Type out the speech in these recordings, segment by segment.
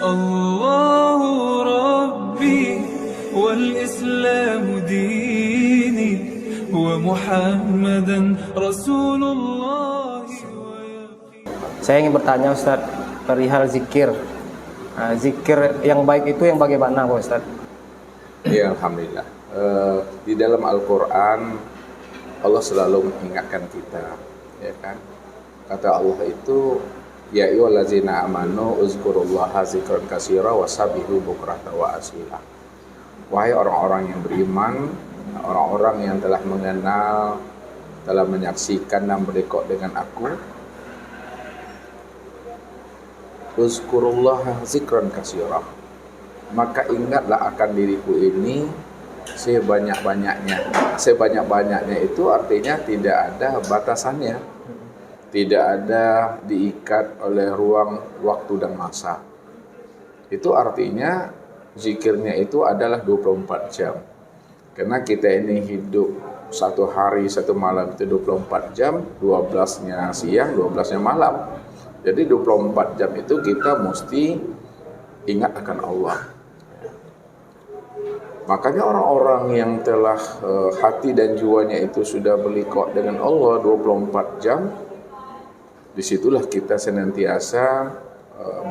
الله ربي والإسلام ديني ومحمدا رسول الله. Saya ingin bertanya Ustaz, perihal zikir. Zikir yang baik itu yang bagaimana Pak Ustaz? Ya, alhamdulillah. Di dalam Al-Quran Allah selalu mengingatkan kita, ya kan? Kata Allah itu, ya ayyuhallazina amanu uzkurullaha zikran katsira wasabbihu bukratan wa asila. Wahai orang-orang yang beriman, orang-orang yang telah mengenal, telah menyaksikan dan berdekat dengan aku, uzkurullaha zikran katsira, maka ingatlah akan diriku ini sebanyak-banyaknya. Sebanyak-banyaknya itu artinya tidak ada batasannya, tidak ada diikat oleh ruang, waktu, dan masa. Itu artinya zikirnya itu adalah 24 jam. Karena kita ini hidup satu hari, satu malam itu 24 jam, 12-nya siang, 12-nya malam. Jadi 24 jam itu kita mesti ingat akan Allah. Makanya orang-orang yang telah hati dan jiwanya itu sudah berliqah dengan Allah 24 jam, disitulah kita senantiasa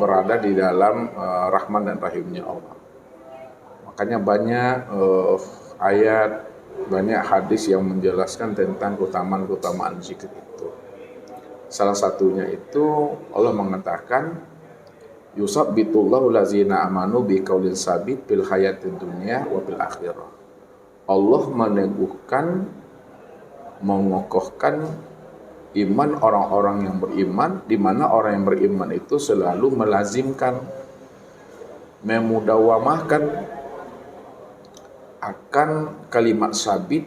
berada di dalam rahman dan rahimnya Allah. Makanya banyak ayat, banyak hadis yang menjelaskan tentang keutamaan zikir itu. Salah satunya itu Allah mengatakan, yusabbitullahu lazina amanu biqaulin sabit fil hayatid dunya wa fil akhirah. Allah meneguhkan, mengokohkan iman orang-orang yang beriman, di mana orang yang beriman itu selalu melazimkan, memudawamahkan akan kalimat sabit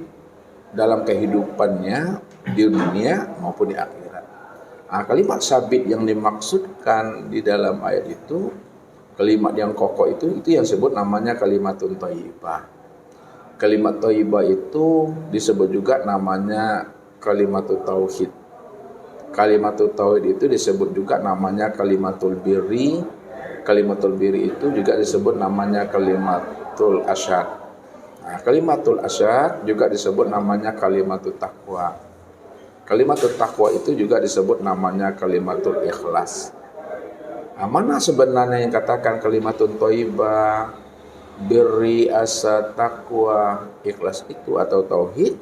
dalam kehidupannya di dunia maupun di akhirat. Kalimat sabit yang dimaksudkan di dalam ayat itu, kalimat yang kokoh itu yang disebut namanya kalimatun thayyibah. Kalimat thayyibah itu disebut juga namanya kalimatut tauhid. Kalimatut tauhid itu disebut juga namanya kalimatul birri. Kalimatul birri itu juga disebut namanya kalimatul asyad. Kalimatul asyad juga disebut namanya kalimatut taqwa. Kalimatul taqwa itu juga disebut namanya kalimatul ikhlas. Mana sebenarnya yang katakan kalimatun thayyibah, birri, asa, taqwa, ikhlas itu atau tauhid?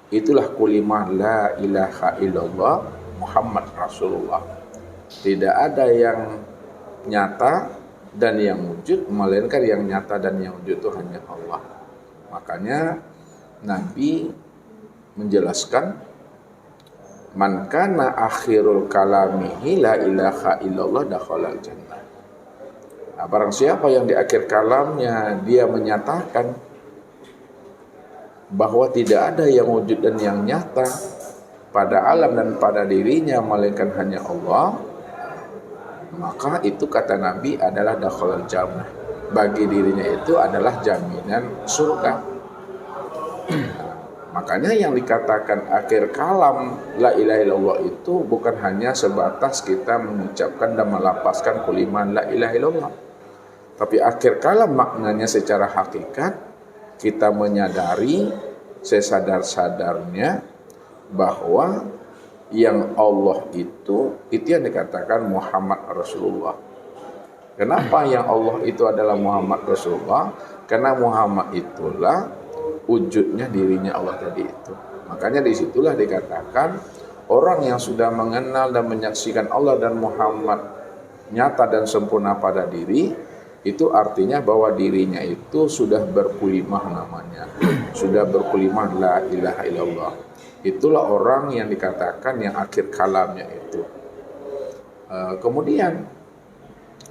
Itulah kulimah la ilaha illallah Muhammad Rasulullah. Tidak ada yang nyata dan yang wujud, melainkan yang nyata dan yang wujud itu hanya Allah. Makanya Nabi menjelaskan, man kana akhirul kalamihi la ilaha illallah dakhalal jannah. Barang siapa yang di akhir kalamnya dia menyatakan bahwa tidak ada yang wujud dan yang nyata pada alam dan pada dirinya melainkan hanya Allah, maka itu kata Nabi adalah dakhalal jannah. Bagi dirinya itu adalah jaminan surga. Makanya yang dikatakan akhir kalam la ilaha illallah itu bukan hanya sebatas kita mengucapkan dan melapaskan kalimat la ilaha illallah. Tapi akhir kalam maknanya secara hakikat kita menyadari sesadar-sadarnya bahwa yang Allah itu yang dikatakan Muhammad Rasulullah. Kenapa yang Allah itu adalah Muhammad Rasulullah? Karena Muhammad itulah wujudnya dirinya Allah tadi itu. Makanya disitulah dikatakan orang yang sudah mengenal dan menyaksikan Allah dan Muhammad nyata dan sempurna pada diri, itu artinya bahwa dirinya itu sudah berkulimah namanya, sudah berkulimah la ilaha illallah. Itulah orang yang dikatakan yang akhir kalamnya itu. Kemudian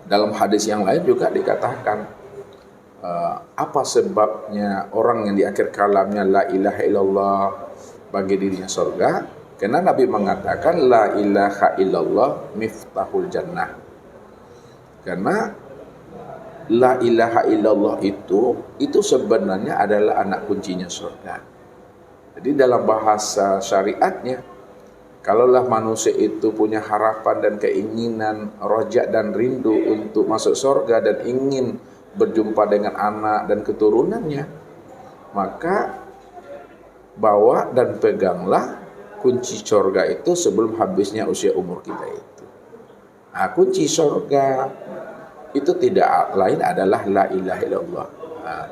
dalam hadis yang lain juga dikatakan, apa sebabnya orang yang di akhir kalamnya la ilaha illallah bagi dirinya surga? Karena Nabi mengatakan la ilaha illallah miftahul jannah. Karena la ilaha illallah itu sebenarnya adalah anak kuncinya surga. Jadi dalam bahasa syariatnya, Kalaulah manusia itu punya harapan dan keinginan, rojak dan rindu untuk masuk surga dan ingin berjumpa dengan anak dan keturunannya, maka bawa dan peganglah kunci surga itu sebelum habisnya usia umur kita itu. Nah, kunci surga itu tidak lain adalah la ilaha illallah. Nah,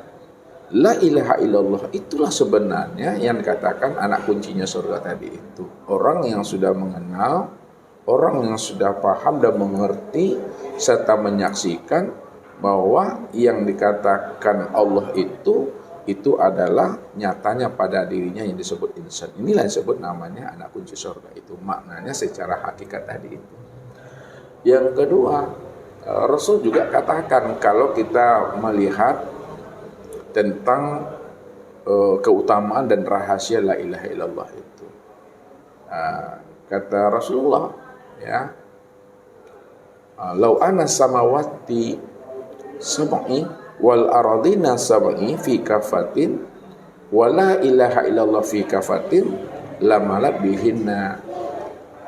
la ilaha illallah itulah sebenarnya yang dikatakan anak kuncinya surga tadi itu. Orang yang sudah mengenal, orang yang sudah paham dan mengerti serta menyaksikan bahwa yang dikatakan Allah itu adalah nyatanya pada dirinya yang disebut insan. Inilah yang disebut namanya anak kunci surga itu. Maknanya secara hakikat tadi itu. Yang kedua, Rasul juga katakan kalau kita melihat tentang keutamaan dan rahasia la ilaha illallah itu. Kata Rasulullah, ya, lau ana samawati sab'i wal aradina sab'i fi kafatin wa la ilaha illallah fi kafatin lamalat bihinna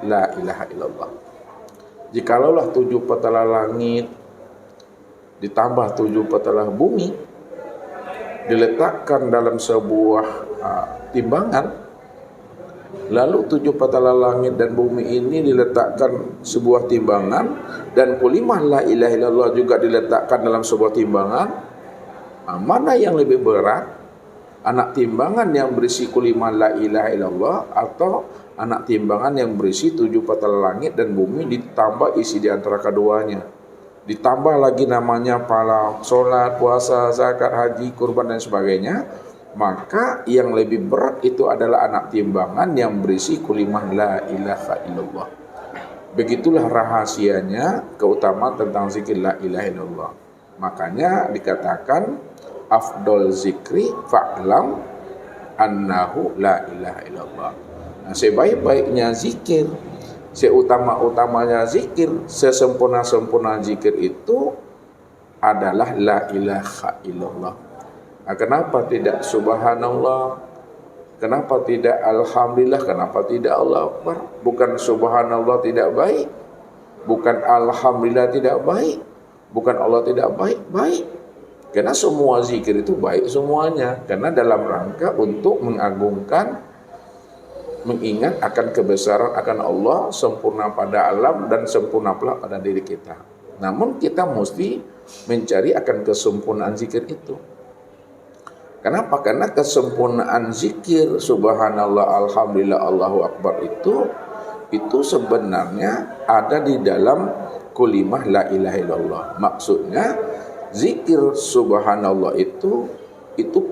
la ilaha illallah. Jikalaulah 7 petala langit ditambah 7 petala bumi diletakkan dalam sebuah timbangan, lalu 7 petala langit dan bumi ini diletakkan sebuah timbangan, dan kalimah la ilaha illallah juga diletakkan dalam sebuah timbangan, mana yang lebih berat? Anak timbangan yang berisi kalimah la ilaha illallah atau anak timbangan yang berisi 7 petala langit dan bumi ditambah isi di antara keduanya, ditambah lagi namanya pahala sholat, puasa, zakat, haji, kurban dan sebagainya, maka yang lebih berat itu adalah anak timbangan yang berisi kalimah la ilaha illallah. Begitulah rahasianya keutamaan tentang zikir la ilaha illallah. Makanya dikatakan afdol zikri fa'lam annahu la ilaha illallah. Nah, sebaik-baiknya zikir, seutama-utamanya zikir, sesempurna-sempurna zikir itu adalah la ilaha illallah. Nah, kenapa tidak subhanallah? Kenapa tidak alhamdulillah? Kenapa tidak Allah Akbar? Bukan subhanallah tidak baik, bukan alhamdulillah tidak baik, bukan Allah tidak baik, baik. Karena semua zikir itu baik semuanya, karena dalam rangka untuk mengagungkan, mengingat akan kebesaran akan Allah, sempurna pada alam dan sempurna pula pada diri kita. Namun kita mesti mencari akan kesempurnaan zikir itu. Kenapa? Karena kesempurnaan zikir subhanallah, alhamdulillah, Allahu Akbar itu sebenarnya ada di dalam kalimah la ilaha illallah. Maksudnya zikir subhanallah itu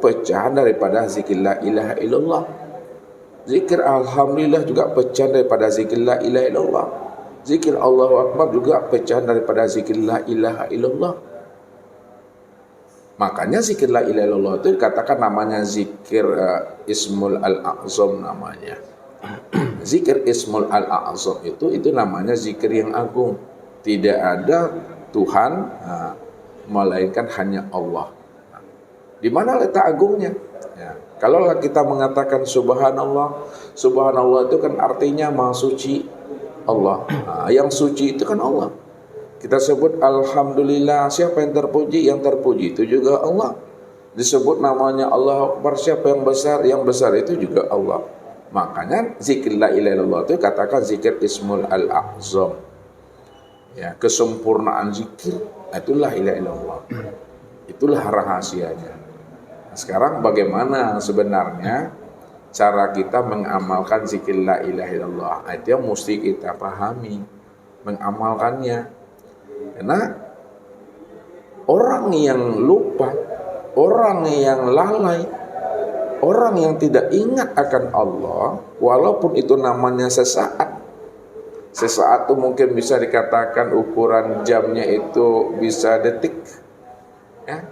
pecahan daripada zikir la ilaha illallah. Zikir alhamdulillah juga pecahan daripada zikir la ilaha illallah. Zikir Allahu Akbar juga pecahan daripada zikir la ilaha illallah. Makanya zikir la ilaha illallah itu dikatakan namanya zikir Ismul Al-A'zam namanya. Zikir Ismul Al-A'zam itu namanya zikir yang agung. Tidak ada Tuhan melainkan hanya Allah. Di mana letak agungnya? Ya. Kalau kita mengatakan subhanallah, subhanallah itu kan artinya maha suci Allah. Yang suci itu kan Allah. Kita sebut alhamdulillah, siapa yang terpuji? Yang terpuji itu juga Allah. Disebut namanya Allah Akbar, siapa yang besar? Yang besar itu juga Allah. Makanya zikir la ilaha illallah itu katakan zikir Ismul Al-A'zam. Ya, kesempurnaan zikir itulah la ilaha illallah. Itulah rahasianya. Nah, sekarang bagaimana sebenarnya cara kita mengamalkan zikir la ilaha illallah? Itu yang mesti kita pahami, mengamalkannya. Karena orang yang lupa, orang yang lalai, orang yang tidak ingat akan Allah, walaupun itu namanya sesaat itu mungkin bisa dikatakan ukuran jamnya itu bisa detik, ya.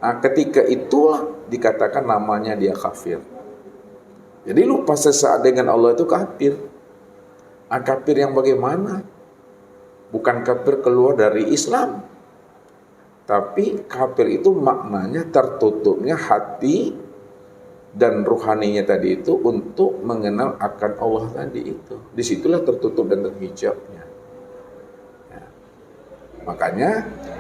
Nah, ketika itulah dikatakan namanya dia kafir. Jadi lupa sesaat dengan Allah itu kafir. Kafir yang bagaimana? Bukan kafir keluar dari Islam, tapi kafir itu maknanya tertutupnya hati, dan ruhaninya tadi itu untuk mengenal akan Allah tadi itu. Disitulah tertutup dan terhijabnya. Ya. Makanya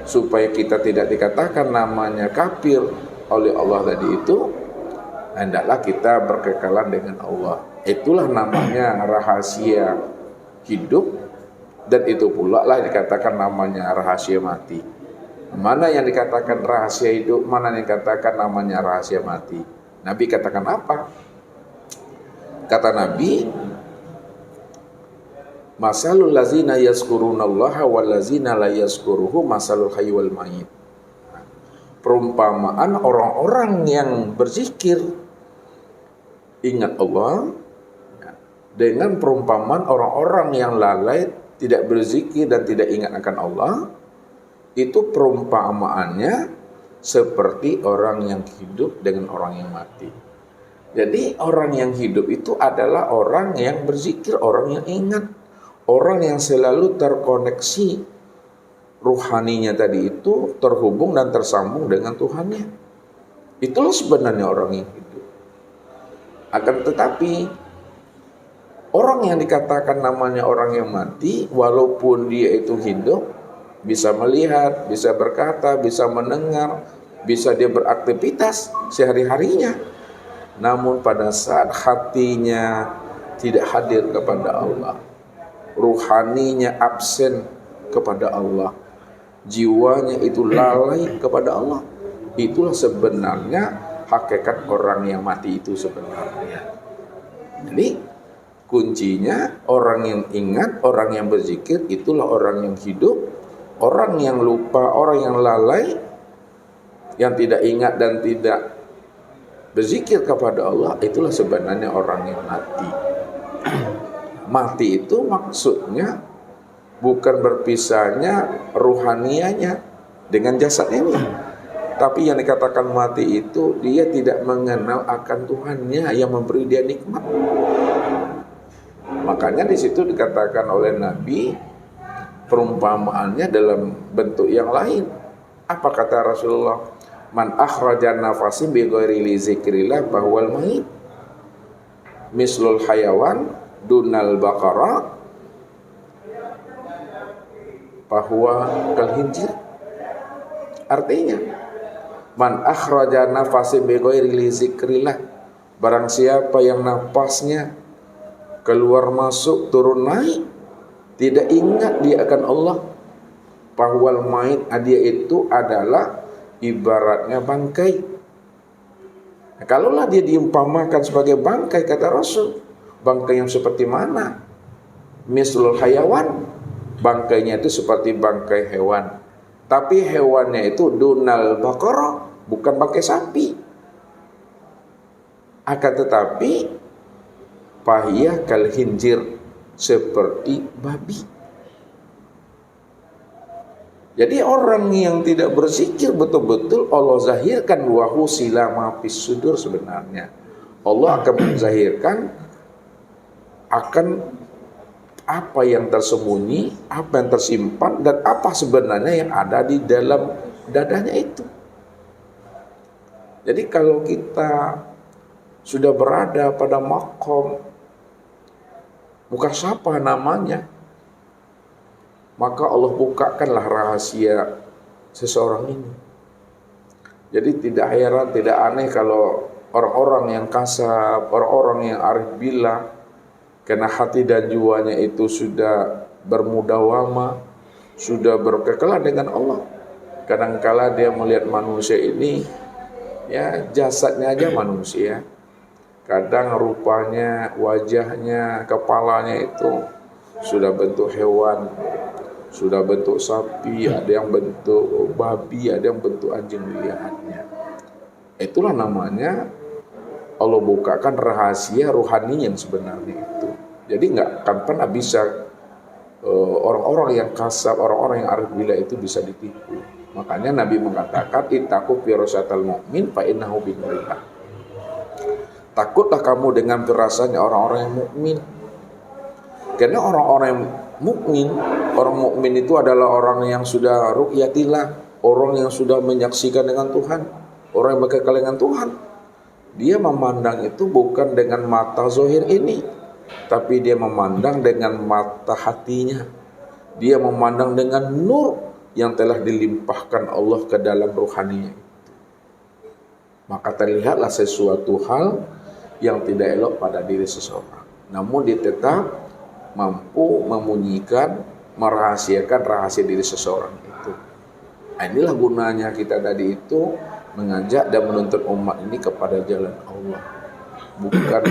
supaya kita tidak dikatakan namanya kafir oleh Allah tadi itu, hendaklah kita berkekalan dengan Allah. Itulah namanya rahasia hidup, dan itu pula lah dikatakan namanya rahasia mati. Mana yang dikatakan rahasia hidup, mana yang dikatakan namanya rahasia mati. Nabi katakan apa? Kata Nabi, masalul lazina yazkurunallaha wal lazina la yazkuruhu masalul hayy wal mayyit. Perumpamaan orang-orang yang berzikir ingat Allah dengan perumpamaan orang-orang yang lalai tidak berzikir dan tidak ingat akan Allah, itu perumpamaannya seperti orang yang hidup dengan orang yang mati. Jadi orang yang hidup itu adalah orang yang berzikir, orang yang ingat, orang yang selalu terkoneksi ruhaninya tadi itu, terhubung dan tersambung dengan Tuhannya. Itulah sebenarnya orang yang hidup. Akan tetapi orang yang dikatakan namanya orang yang mati, walaupun dia itu hidup, bisa melihat, bisa berkata, bisa mendengar, bisa dia beraktivitas sehari-harinya, namun pada saat hatinya tidak hadir kepada Allah, ruhaninya absen kepada Allah, jiwanya itu lalai kepada Allah, itulah sebenarnya hakikat orang yang mati itu sebenarnya. Jadi kuncinya orang yang ingat, orang yang berzikir, itulah orang yang hidup. Orang yang lupa, orang yang lalai, yang tidak ingat dan tidak berzikir kepada Allah, itulah sebenarnya orang yang mati. Mati itu maksudnya bukan berpisahnya ruhanianya dengan jasad ini. Tapi yang dikatakan mati itu dia tidak mengenal akan Tuhannya yang memberi dia nikmat. Makanya di situ dikatakan oleh Nabi, perumpamaannya dalam bentuk yang lain. Apa kata Rasulullah? Man akhrajan nafasin bi ghairi li zikrillah bahwal mayyit. Mislul hayawan dunal baqara bahwa kal hinjir. Artinya, man akhrajan nafasin bi ghairi li zikrillah, barang siapa yang nafasnya keluar masuk turun naik, tidak ingat dia akan Allah, bahwal mayyit, dia itu adalah ibaratnya bangkai. Nah, kalaulah dia diumpamakan sebagai bangkai, kata Rasul, bangkai yang seperti mana? Mislul hayawan, bangkainya itu seperti bangkai hewan, tapi hewannya itu dunal baqara, bukan bangkai sapi. Akan tetapi pahiyah kal hinjir, seperti babi. Jadi orang yang tidak berzikir betul-betul Allah zahirkan wa husila ma fis sudur, sebenarnya Allah akan menzahirkan akan apa yang tersembunyi, apa yang tersimpan, dan apa sebenarnya yang ada di dalam dadanya itu. Jadi kalau kita sudah berada pada maqam mukasafah namanya, maka Allah bukakanlah rahasia seseorang ini. Jadi tidak heran, tidak aneh kalau orang-orang yang kasab, orang-orang yang arif billah, karena hati dan jiwanya itu sudah bermudawamah, sudah berkekalan dengan Allah. Kadangkala dia melihat manusia ini, ya jasadnya aja manusia. Kadang rupanya, wajahnya, kepalanya itu sudah bentuk hewan, sudah bentuk sapi, ada yang bentuk babi, ada yang bentuk anjing dilihatnya. Itulah namanya Allah bukakan rahasia rohani yang sebenarnya itu. Jadi nggak akan pernah bisa orang-orang yang kasar, orang-orang yang arif billah itu bisa ditipu. Makanya Nabi mengatakan, ittaqu firasatal mu'min fa innahu bin nurillah. Takutlah kamu dengan firasatnya orang-orang yang mukmin. Karena orang-orang yang mukmin, orang mukmin itu adalah orang yang sudah ru'yatillah, orang yang sudah menyaksikan dengan Tuhan, orang yang berkekalan dengan Tuhan. dia memandang itu bukan dengan mata zahir ini, tapi dia memandang dengan mata hatinya. Dia memandang dengan nur yang telah dilimpahkan Allah ke dalam rohaninya itu. Maka terlihatlah sesuatu hal yang tidak elok pada diri seseorang. Namun dia tetap mampu memunyikan, merahasiakan rahasia diri seseorang itu. Nah, inilah gunanya kita tadi itu mengajak dan menuntut umat ini kepada jalan Allah. Bukan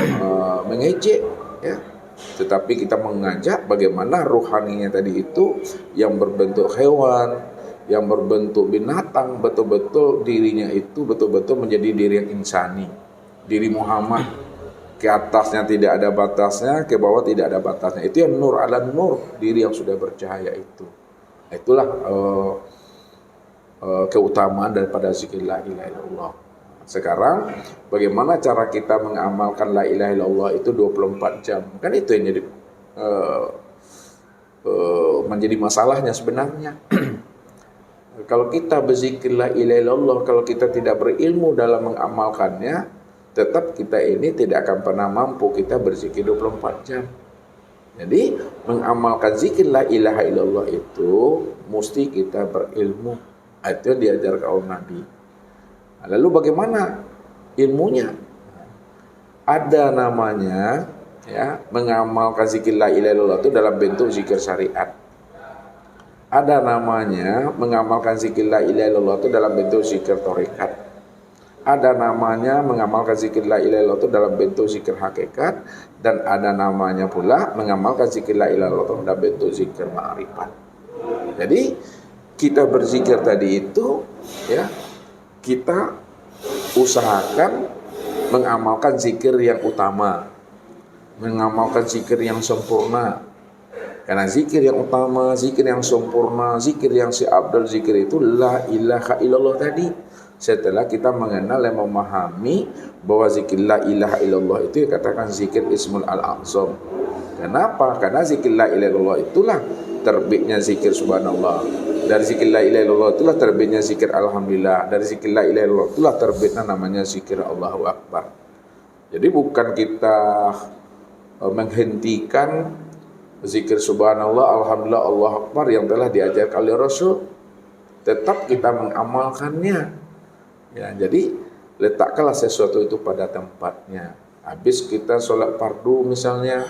mengejek, ya. Tetapi kita mengajak bagaimana rohaninya tadi itu yang berbentuk hewan, yang berbentuk binatang, betul-betul dirinya itu betul-betul menjadi diri yang insani, diri Muhammad. Ke atasnya tidak ada batasnya, ke bawah tidak ada batasnya. Itu yang nur ala nur, diri yang sudah bercahaya itu. Itulah keutamaan daripada zikir la ilaha illallah. Sekarang bagaimana cara kita mengamalkan la ilaha illallah itu 24 jam? Kan itu yang jadi menjadi masalahnya sebenarnya. Kalau kita berzikir la ilaha illallah, kalau kita tidak berilmu dalam mengamalkannya, tetap kita ini tidak akan pernah mampu kita berzikir 24 jam. Jadi mengamalkan zikir la ilaha illallah itu mesti kita berilmu. Itu yang diajarkan oleh Nabi. Lalu bagaimana ilmunya? Ada namanya, ya, mengamalkan zikir la ilaha illallah itu dalam bentuk zikir syariat. Ada namanya mengamalkan zikir la ilaha illallah itu dalam bentuk zikir tarekat. Ada namanya mengamalkan zikir la ilaha illallah itu dalam bentuk zikir hakikat, dan ada namanya pula mengamalkan zikir la ilaha illallah itu dalam bentuk zikir ma'rifat. Jadi kita berzikir tadi itu, ya, kita usahakan mengamalkan zikir yang utama, mengamalkan zikir yang sempurna. Karena zikir yang utama, zikir yang sempurna, zikir yang seabdal zikir itu la ilaha illallah tadi. Setelah kita mengenal dan memahami bahwa zikir la ilaha illallah itu dikatakan zikir ismul al-a'zam. Kenapa? Karena zikir la ilaha illallah itulah terbitnya zikir subhanallah. Dari zikir la ilaha illallah itulah terbitnya zikir alhamdulillah. Dari zikir la ilaha illallah itulah terbitnya namanya zikir Allahu Akbar. Jadi bukan kita menghentikan zikir subhanallah, alhamdulillah, Allahu Akbar yang telah diajarkan oleh Rasul. Tetap kita mengamalkannya. Ya, jadi letakkanlah sesuatu itu pada tempatnya. Habis kita sholat fardu misalnya,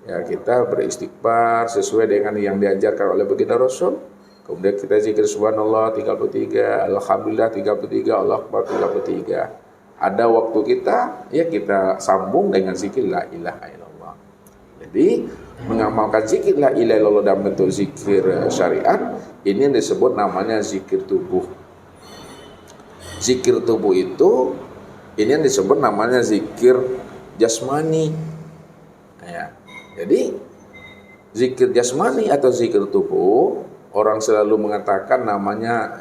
ya kita beristighfar sesuai dengan yang diajarkan oleh baginda Rasul. Kemudian kita zikir subhanallah 33, alhamdulillah 33, Allah Akbar 33. Ada waktu kita, ya kita sambung dengan zikir la ilaha illallah. Jadi mengamalkan zikir la ilaha illallah dalam bentuk zikir syariat, ini yang disebut namanya zikir tubuh. Zikir tubuh itu, ini yang disebut namanya zikir jasmani. Ya. Jadi zikir jasmani atau zikir tubuh, orang selalu mengatakan namanya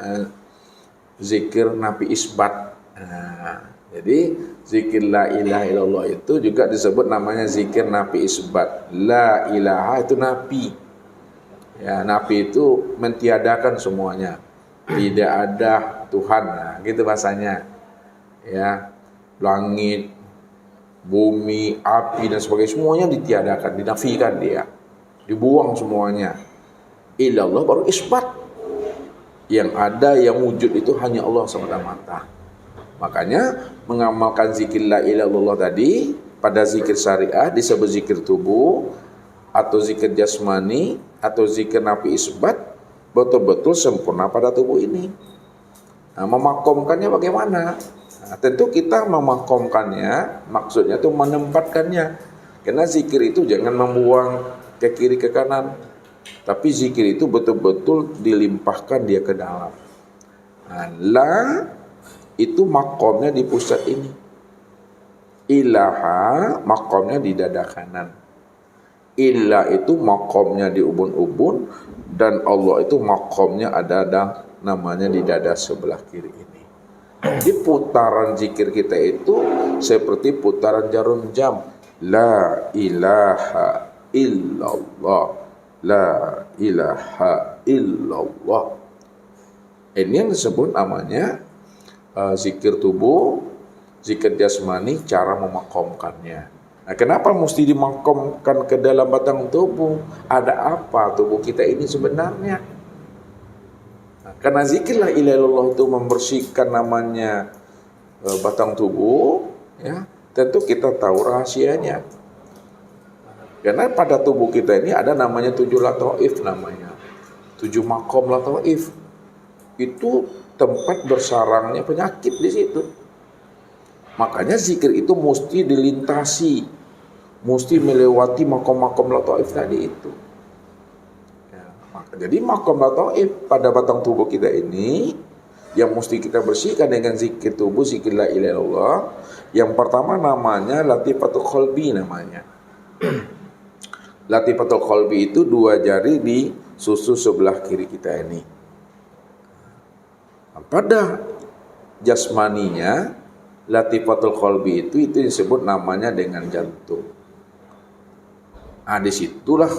zikir nafi isbat. Nah, jadi zikir la ilaha illallah itu juga disebut namanya zikir nafi isbat. La ilaha itu nafi. Ya, nafi itu mentiadakan semuanya. Tidak ada Tuhan, nah, gitu bahasanya. Ya, langit, bumi, api dan sebagainya semuanya ditiadakan, dinafikan dia. Dibuang semuanya. Illallah baru isbat. Yang ada, yang wujud itu hanya Allah semata-mata. Makanya mengamalkan zikir la ilaha illallah tadi pada zikir syariah disebut zikir tubuh atau zikir jasmani atau zikir nafi isbat, betul-betul sempurna pada tubuh ini. Nah, memakomkannya bagaimana? Nah, tentu kita memakomkannya, maksudnya itu menempatkannya. Karena zikir itu jangan membuang ke kiri ke kanan, tapi zikir itu betul-betul dilimpahkan dia ke dalam. Nah, la itu makomnya di pusat ini. Ilaha makomnya di dada kanan. Ilah itu makomnya di ubun-ubun, dan Allah itu makomnya ada namanya di dada sebelah kiri ini. Di putaran zikir kita itu seperti putaran jarum jam. La ilaha illallah, la ilaha illallah. Ini yang disebut namanya zikir tubuh, zikir jasmani, cara memakomkannya. Nah, kenapa mesti dimakomkan ke dalam batang tubuh? Ada apa tubuh kita ini sebenarnya? Nah, karena zikir la ilaha illallah itu membersihkan namanya batang tubuh, ya, tentu kita tahu rahasianya. Karena pada tubuh kita ini ada namanya 7 lataif namanya. 7 makom lataif. Itu tempat bersarangnya penyakit di situ. Makanya zikir itu mesti dilintasi, mesti melewati makom-makom lataif tadi itu. Ya, jadi makom lataif pada batang tubuh kita ini yang mesti kita bersihkan dengan zikir tubuh, zikir la ilaha illallah. Yang pertama namanya latifatul qalbi namanya. Latifatul qalbi itu 2 jari di susu sebelah kiri kita ini. Pada jasmaninya latifatul qalbi itu disebut namanya dengan jantung. Nah, disitulah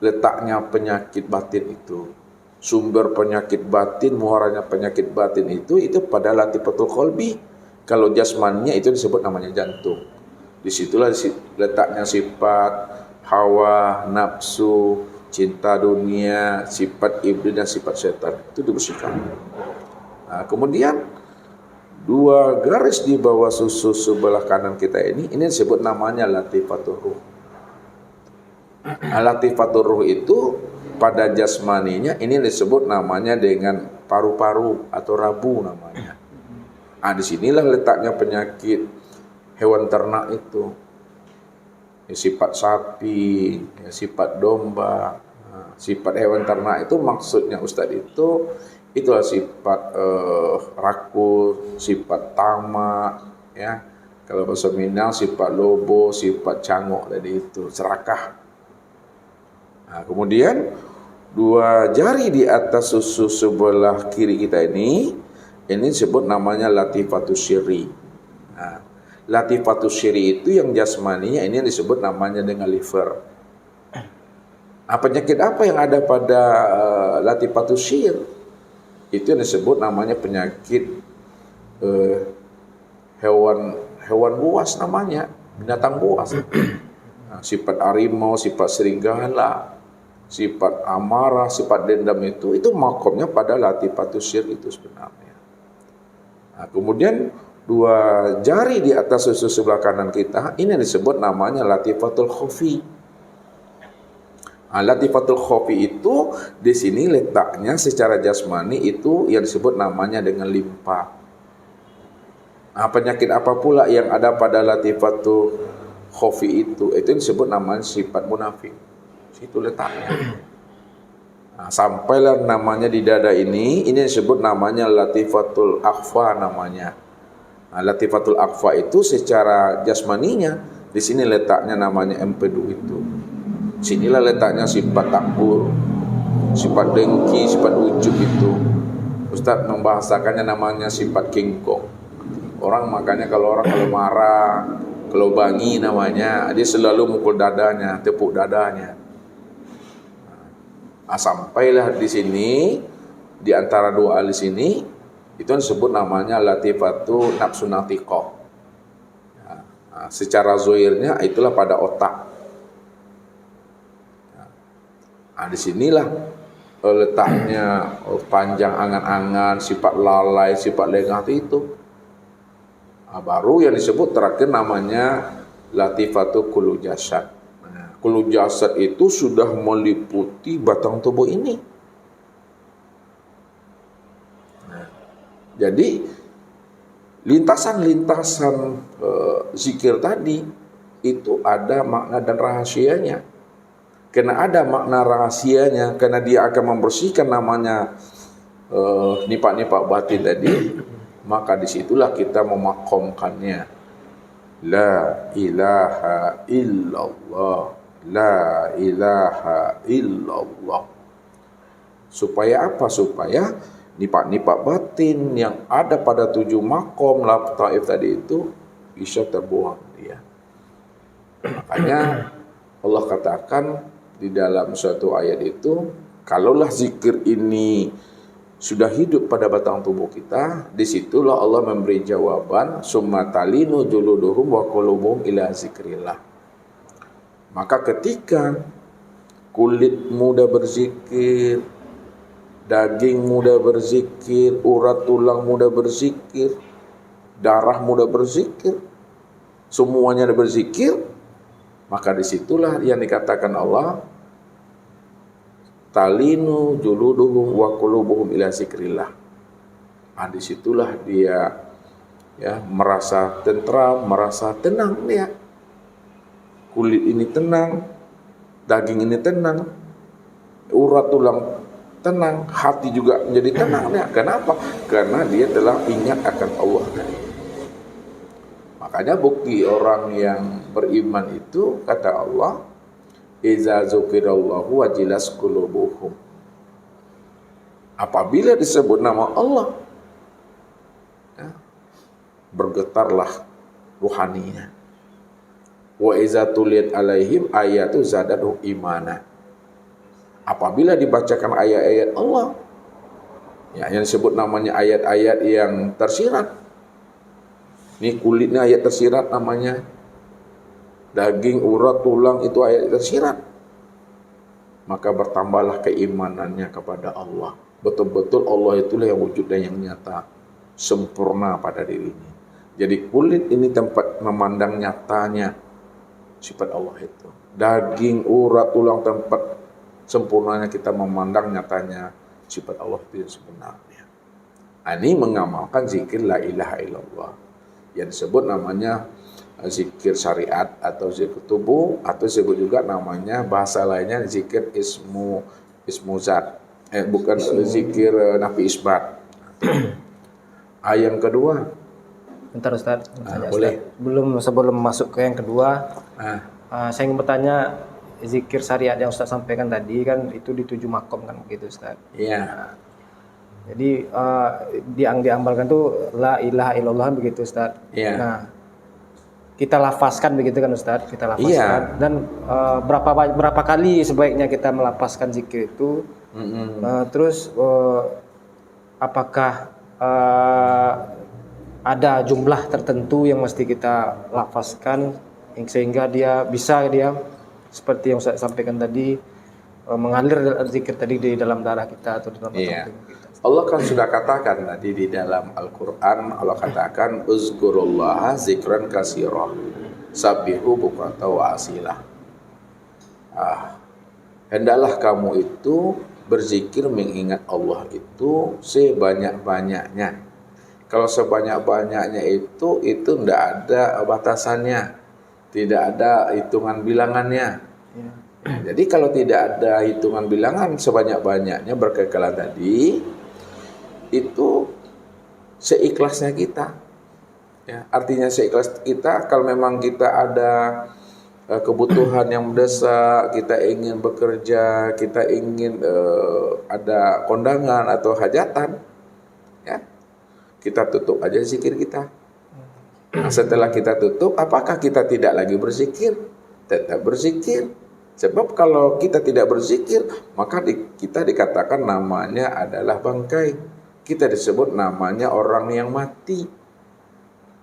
letaknya penyakit batin itu. Sumber penyakit batin, muaranya penyakit batin itu pada latifatul qalbi. Kalau jasmaninya itu disebut namanya jantung. Disitulah letaknya sifat hawa, nafsu, cinta dunia, sifat iblis dan sifat setan itu dibersihkan. Nah, kemudian 2 garis di bawah susu sebelah kanan kita ini disebut namanya latifatul ruh. Nah, latifatul ruh itu pada jasmaninya ini disebut namanya dengan paru-paru atau rabu namanya. Nah, disinilah letaknya penyakit hewan ternak itu. Ya, sifat sapi, ya, sifat domba, nah, sifat hewan ternak itu maksudnya Ustadz itulah sifat rakus, sifat tamak, ya. Kalau bahasa Minang sifat lobo, sifat cangok tadi itu, serakah. Nah, kemudian 2 jari di atas susu sebelah kiri kita ini disebut namanya latifatus syirri. Nah, latifatus syirri itu yang jasmaninya ini disebut namanya dengan liver. Nah, penyakit apa yang ada pada latifatus syirri? Itu yang disebut namanya penyakit hewan buas namanya, binatang buas. Nah, sifat harimau, sifat serigala, sifat amarah, sifat dendam itu makomnya pada latifatus syirri itu sebenarnya. Nah, kemudian 2 jari di atas susu sebelah kanan kita ini disebut namanya latifatul khofi. Nah, latifatul khofi itu di sini letaknya secara jasmani itu yang disebut namanya dengan limpa. Nah, penyakit apa pula yang ada pada latifatul khofi itu disebut namanya sifat munafik. Situ letaknya. Nah, sampailah namanya di dada ini disebut namanya latifatul akhfa namanya. Nah, latifatul akhfa itu secara jasmaninya di sini letaknya namanya empedu itu. Sinilah letaknya sifat takbur, sifat dengki, sifat ujub itu. Ustadz membahasakannya namanya sifat kingkong. Orang makanya kalau marah, kalau bangi namanya, dia selalu mukul dadanya, tepuk dadanya. Nah, sampailah di sini di antara 2 alis ini itu disebut namanya latifatu nafsu natiqah. Nah, secara zohirnya itulah pada otak. Nah, disinilah letaknya panjang angan-angan, sifat lalai, sifat lengah itu. Nah, baru yang disebut terakhir namanya latifatu kullu jasad. Nah, kullu jasad itu sudah meliputi batang tubuh ini. Nah, jadi lintasan-lintasan zikir tadi itu ada makna dan rahasianya. Karena ada makna rahasianya, karena dia akan membersihkan namanya nipak-nipak batin tadi, maka disitulah kita memakomkannya. La ilaha illallah, la ilaha illallah. Supaya apa? Supaya nipak-nipak batin yang ada pada 7 makom lataif tadi itu bisa terbuang dia. Makanya Allah katakan di dalam suatu ayat itu, kalaulah zikir ini sudah hidup pada batang tubuh kita, disitulah Allah memberi jawaban, summa talinu juluduhum wa qulubuhum ila zikrillah. Maka ketika kulit muda berzikir, daging muda berzikir, urat tulang muda berzikir, darah muda berzikir, semuanya berzikir, maka disitulah yang dikatakan Allah, talinu juluduhum wa qulubuhum ila zikrillah. Disitulah dia merasa tentram, merasa tenang dia. Kulit ini tenang, daging ini tenang, urat tulang tenang, hati juga menjadi tenang dia. Kenapa? Karena dia telah ingat akan Allah. Makanya bukti orang yang beriman itu, kata Allah, iza dzukirallahu wajilas qulubuhum. Apabila disebut nama Allah, bergetarlah ruhaninya. Wa iza tuliyat alaihim ayatu zadatu imana. Apabila dibacakan ayat-ayat Allah, yang disebut namanya ayat-ayat yang tersirat. Ini kulitnya ayat tersirat namanya. Daging, urat, tulang itu ayat tersirat. Maka bertambahlah keimanannya kepada Allah. Betul-betul Allah itulah yang wujud dan yang nyata, sempurna pada dirinya. Jadi kulit ini tempat memandang nyatanya sifat Allah itu. Daging, urat, tulang tempat sempurnanya kita memandang nyatanya sifat Allah itu yang sebenarnya. Ini mengamalkan zikir la ilaha illallah. Yang disebut namanya zikir syariat atau zikir tubuh, atau disebut juga namanya bahasa lainnya zikir ismu zat. Bukan zikir nafi isbat. Yang kedua. Bentar Ustaz, boleh. Sebelum masuk ke yang kedua, saya ingin bertanya, zikir syariat yang Ustaz sampaikan tadi kan itu di 7 makom kan begitu Ustaz? Iya. Jadi yang diamalkan tuh la ilaha illallah begitu Ustaz. Iya. Nah, kita lafazkan begitu kan Ustaz? Kita lafazkan. Iya. Dan berapa kali sebaiknya kita melafazkan zikir itu? Terus apakah ada jumlah tertentu yang mesti kita lafazkan sehingga dia seperti yang saya sampaikan tadi, mengalir zikir tadi di dalam darah kita atau di dalam tubuh kita. Allah kan sudah katakan tadi di dalam Al-Quran, Allah katakan uzkurullaha zikran katsira sabbihu bukrata wa asila. Hendaklah kamu itu berzikir mengingat Allah itu sebanyak-banyaknya. Kalau sebanyak-banyaknya itu tidak ada batasannya, tidak ada hitungan bilangannya. Jadi kalau tidak ada hitungan bilangan sebanyak-banyaknya berkekalan tadi, itu seikhlasnya kita. Ya, artinya seikhlas kita, kalau memang kita ada kebutuhan yang mendesak, kita ingin bekerja, kita ingin ada kondangan atau hajatan, ya, kita tutup aja zikir kita. Nah, setelah kita tutup, apakah kita tidak lagi berzikir? Tetap berzikir. Sebab kalau kita tidak berzikir, maka kita dikatakan namanya adalah bangkai. Kita disebut namanya orang yang mati.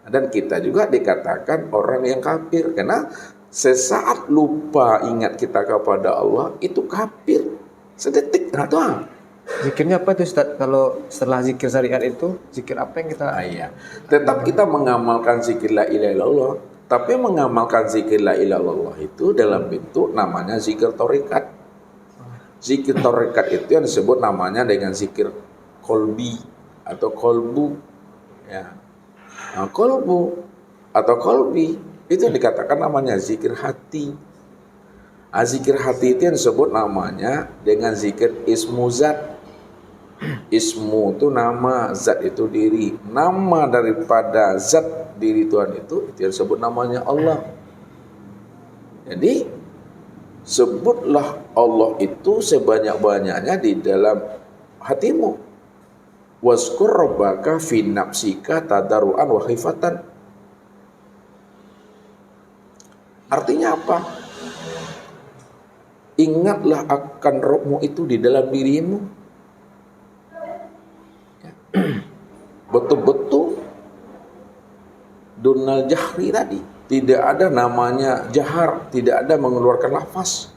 Dan kita juga dikatakan orang yang kafir. Karena sesaat lupa ingat kita kepada Allah, itu kafir. Sedetik. Nah, zikirnya apa itu Ustaz? Kalau setelah zikir syariat itu, zikir apa yang kita... Tetap kita mengamalkan zikir la ilaha illallah. Tapi mengamalkan zikir la ilaha illallah itu dalam bentuk namanya zikir tarekat. Zikir tarekat itu yang disebut namanya dengan zikir kolbi atau kolbu. Ya. Nah, kolbu atau kolbi itu dikatakan namanya zikir hati. Zikir hati itu yang disebut namanya dengan zikir ismu zat. Ismu itu nama, zat itu diri. Nama daripada zat diri Tuhan itu yang disebut namanya Allah. Jadi sebutlah Allah itu sebanyak-banyaknya di dalam hatimu. Wazkur rabbaka fi nafsika tadarruan wa khifatan. Artinya apa? Ingatlah akan Rabbmu itu di dalam dirimu. betul-betul dunal jahri tadi. Tidak ada namanya jahar, tidak ada mengeluarkan lafaz.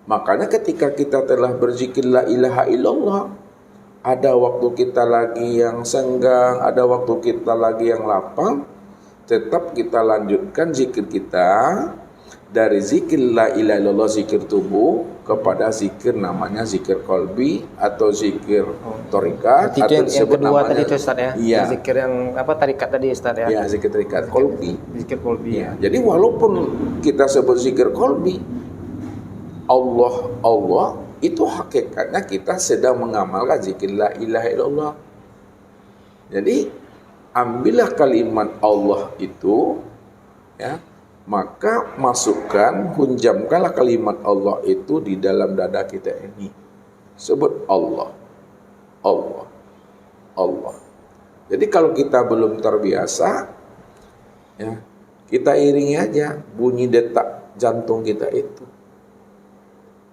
Makanya ketika kita telah berzikir la ilaha illallah, ada waktu kita lagi yang senggang, ada waktu kita lagi yang lapang, tetap kita lanjutkan zikir kita dari zikir la ilaha illallah, zikir tubuh, kepada zikir namanya zikir kolbi atau zikir torikat. Itu atau yang kedua namanya, tadi itu Ustaz ya. iya. Zikir yang apa, tarikat tadi Ustaz ya. Iya, zikir torikat kolbi. Zikir kolbi. Ya. Jadi walaupun kita sebut zikir kolbi, Allah itu hakikatnya kita sedang mengamalkan zikir la ilaha illallah. Jadi ambillah kalimat Allah itu, ya, maka masukkan, hunjamkanlah kalimat Allah itu di dalam dada kita ini. Sebut Allah, Allah, Allah. Jadi kalau kita belum terbiasa, ya, kita iringi aja bunyi detak jantung kita itu.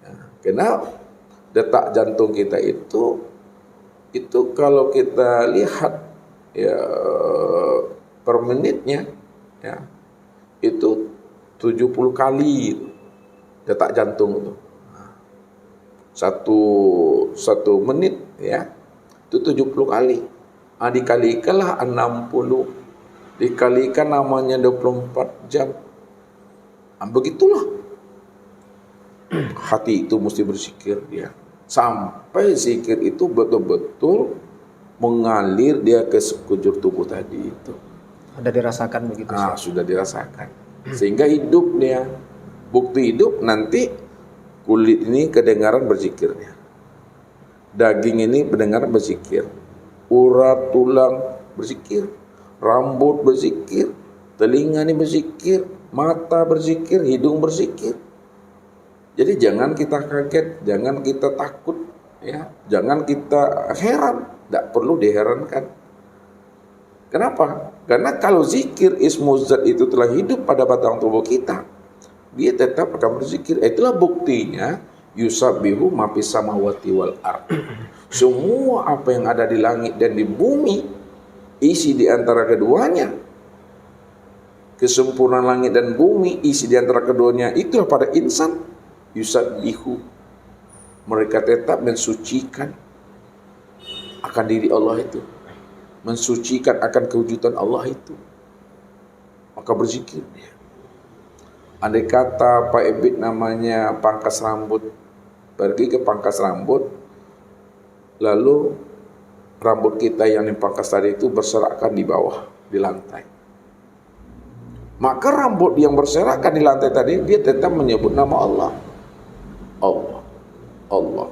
Ya, karena detak jantung kita itu kalau kita lihat ya per menitnya, ya, itu 70 kali detak jantung itu. Satu menit, ya, itu 70 kali. Dikalikanlah 60, dikalikan namanya 24 jam. Begitulah. Hati itu mesti berzikir dia. Sampai zikir itu betul-betul mengalir dia ke sekujur tubuh tadi itu. Ada dirasakan begitu. Sudah dirasakan. Sehingga hidup dia. Bukti hidup nanti kulit ini kedengaran berzikirnya. Daging ini mendengar berzikir. Urat tulang berzikir. Rambut berzikir. Telinga ini berzikir. Mata berzikir. Hidung berzikir. Jadi jangan kita kaget, jangan kita takut, ya, jangan kita heran, tidak perlu diherankan. Kenapa? Karena kalau zikir ismu zat itu telah hidup pada batang tubuh kita, dia tetap akan berzikir. Itulah buktinya yusabbihu ma fis samawati wal ard. Semua apa yang ada di langit dan di bumi, isi di antara keduanya. Kesempurnaan langit dan bumi, isi di antara keduanya, itulah pada insan. Yusabbihu, mereka tetap mensucikan akan diri Allah itu, mensucikan akan kewujudan Allah itu, maka berzikir dia. Andai kata Pak Ebit namanya pangkas rambut, pergi ke pangkas rambut, lalu rambut kita yang dipangkas tadi itu berserakan di bawah, di lantai. Maka rambut yang berserakan di lantai tadi, dia tetap menyebut nama Allah. Allah, Allah,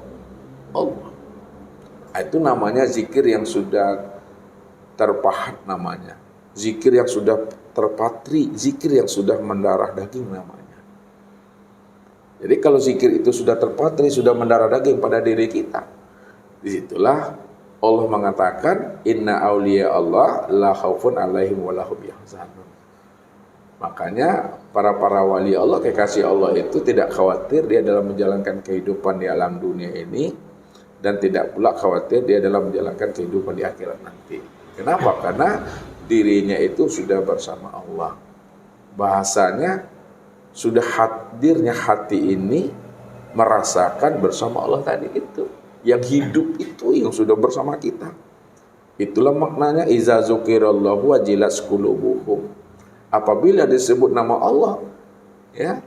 Allah. Itu namanya zikir yang sudah terpahat namanya. Zikir yang sudah terpatri, zikir yang sudah mendarah daging namanya. Jadi kalau zikir itu sudah terpatri, sudah mendarah daging pada diri kita, disitulah Allah mengatakan inna auliya Allah la khaufun alaihim wa lahum yahzanun. Makanya para wali Allah, kekasih Allah itu tidak khawatir dia dalam menjalankan kehidupan di alam dunia ini, dan tidak pula khawatir dia dalam menjalankan kehidupan di akhirat nanti. Kenapa? Karena dirinya itu sudah bersama Allah. Bahasanya sudah hadirnya hati ini merasakan bersama Allah tadi itu. Yang hidup itu yang sudah bersama kita. Itulah maknanya iza zukirallahu wajilat qulubuhum. Apabila disebut nama Allah, ya,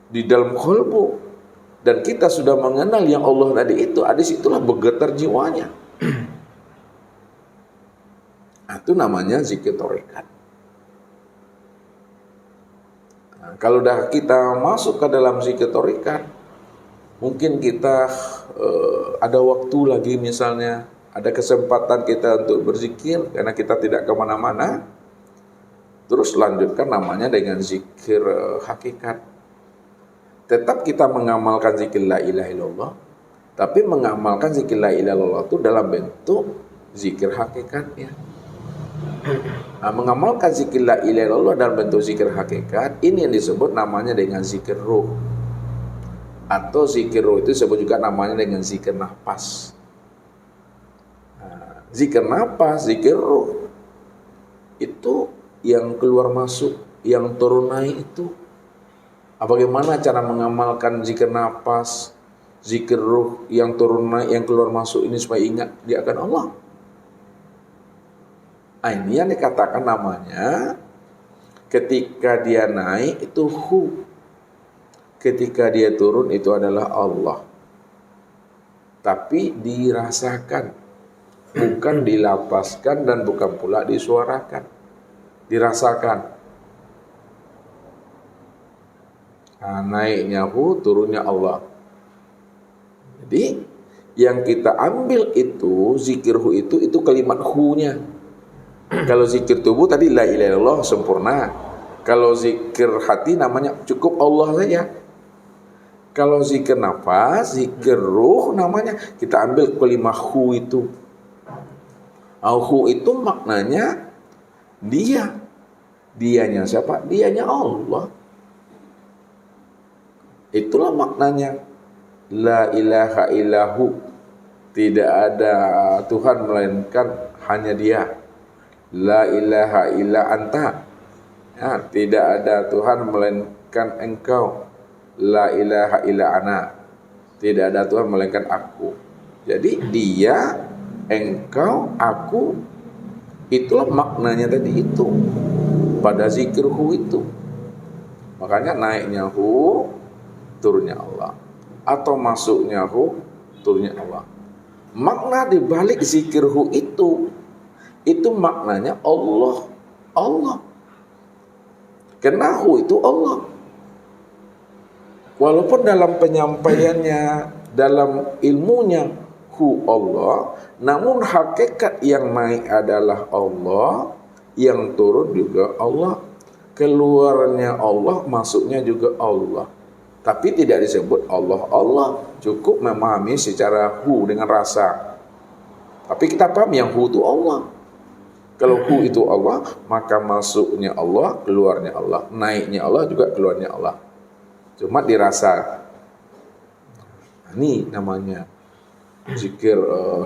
di dalam qalbu, dan kita sudah mengenal yang Allah tadi itu, disitulah bergetar jiwanya. Itu namanya zikir tarekat. Kalau dah kita masuk ke dalam zikir tarekat, mungkin kita ada waktu lagi, misalnya ada kesempatan kita untuk berzikir karena kita tidak kemana-mana. Terus lanjutkan namanya dengan zikir hakikat. Tetap kita mengamalkan zikir la ilaha illallah, tapi mengamalkan zikir la ilaha illallah itu dalam bentuk zikir hakikatnya. Mengamalkan zikir la ilaha illallah dalam bentuk zikir hakikat, ini yang disebut namanya dengan zikir ruh. Atau zikir ruh itu disebut juga namanya dengan zikir nafas. Zikir napas, zikir ruh, itu yang keluar masuk, yang turun naik itu. Bagaimana cara mengamalkan zikir napas, zikir ruh, yang turun naik, yang keluar masuk ini supaya ingat dia akan Allah. Ini yang dikatakan namanya ketika dia naik itu hu, ketika dia turun itu adalah Allah. Tapi dirasakan, bukan dilapaskan dan bukan pula disuarakan. Dirasakan. Naiknya hu, turunnya Allah. Jadi yang kita ambil itu zikir hu itu kalimat hu-nya. Kalau zikir tubuh tadi la ilaha illallah sempurna. Kalau zikir hati namanya cukup Allah saja. Kalau zikir nafas, zikir ruh namanya kita ambil kalimat hu itu. Hu itu maknanya dia. Dianya siapa? Dianya Allah. Itulah maknanya. La ilaha illahu. Tidak ada Tuhan melainkan hanya dia. La ilaha illa anta. Tidak ada Tuhan melainkan engkau. La ilaha illa ana. Tidak ada Tuhan melainkan aku. Jadi dia, engkau, aku. Itulah maknanya tadi itu. Pada zikir hu itu. Makanya naiknya hu, turunnya Allah. Atau masuknya hu, turunnya Allah. Makna di balik zikir hu itu maknanya Allah. Allah. Karena hu itu Allah. Walaupun dalam penyampaiannya, dalam ilmunya hu Allah, namun hakikat yang naik adalah Allah, yang turun juga Allah, keluarnya Allah, masuknya juga Allah. Tapi tidak disebut Allah, Allah. Cukup memahami secara hu dengan rasa. Tapi kita paham yang hu itu Allah. Kalau hu itu Allah, maka masuknya Allah, keluarnya Allah. Naiknya Allah juga keluarnya Allah. Cuma dirasa. Ini namanya zikir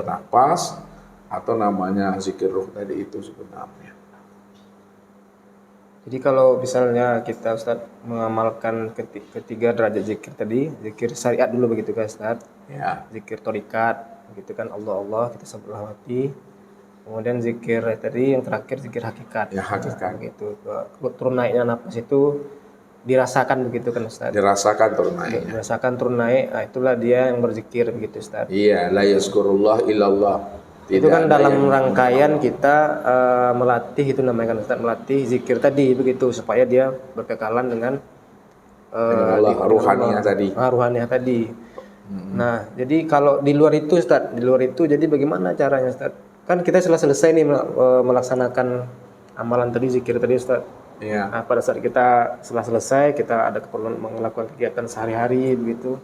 nafas atau namanya zikir ruh tadi itu sebenarnya. Jadi kalau misalnya kita Ustaz mengamalkan ketiga derajat zikir tadi, zikir syariat dulu begitu kan Ustaz? Ya. Zikir thariqat, gitu kan Allah kita sebut hati. Kemudian zikir tadi yang terakhir zikir hakikat. Ya, hakikat. Gitu. Turun naiknya nafas itu dirasakan begitu kan Ustaz? Dirasakan turun naiknya. Dirasakan turun naik, itulah dia yang berzikir begitu Ustaz. Iya, la yazkurullah illallah. Itu kan dalam rangkaian kita melatih, itu namanya kan Ustaz, melatih zikir tadi begitu supaya dia berkekalan dengan Allah, ruhaniyah tadi. Ruhaniyah tadi. Nah, jadi kalau di luar itu Ustaz, jadi bagaimana caranya Ustaz? Kan kita setelah selesai nih melaksanakan amalan tadi, zikir tadi Ustaz. Iya. Nah, pada saat kita setelah selesai, kita ada keperluan melakukan kegiatan sehari-hari begitu.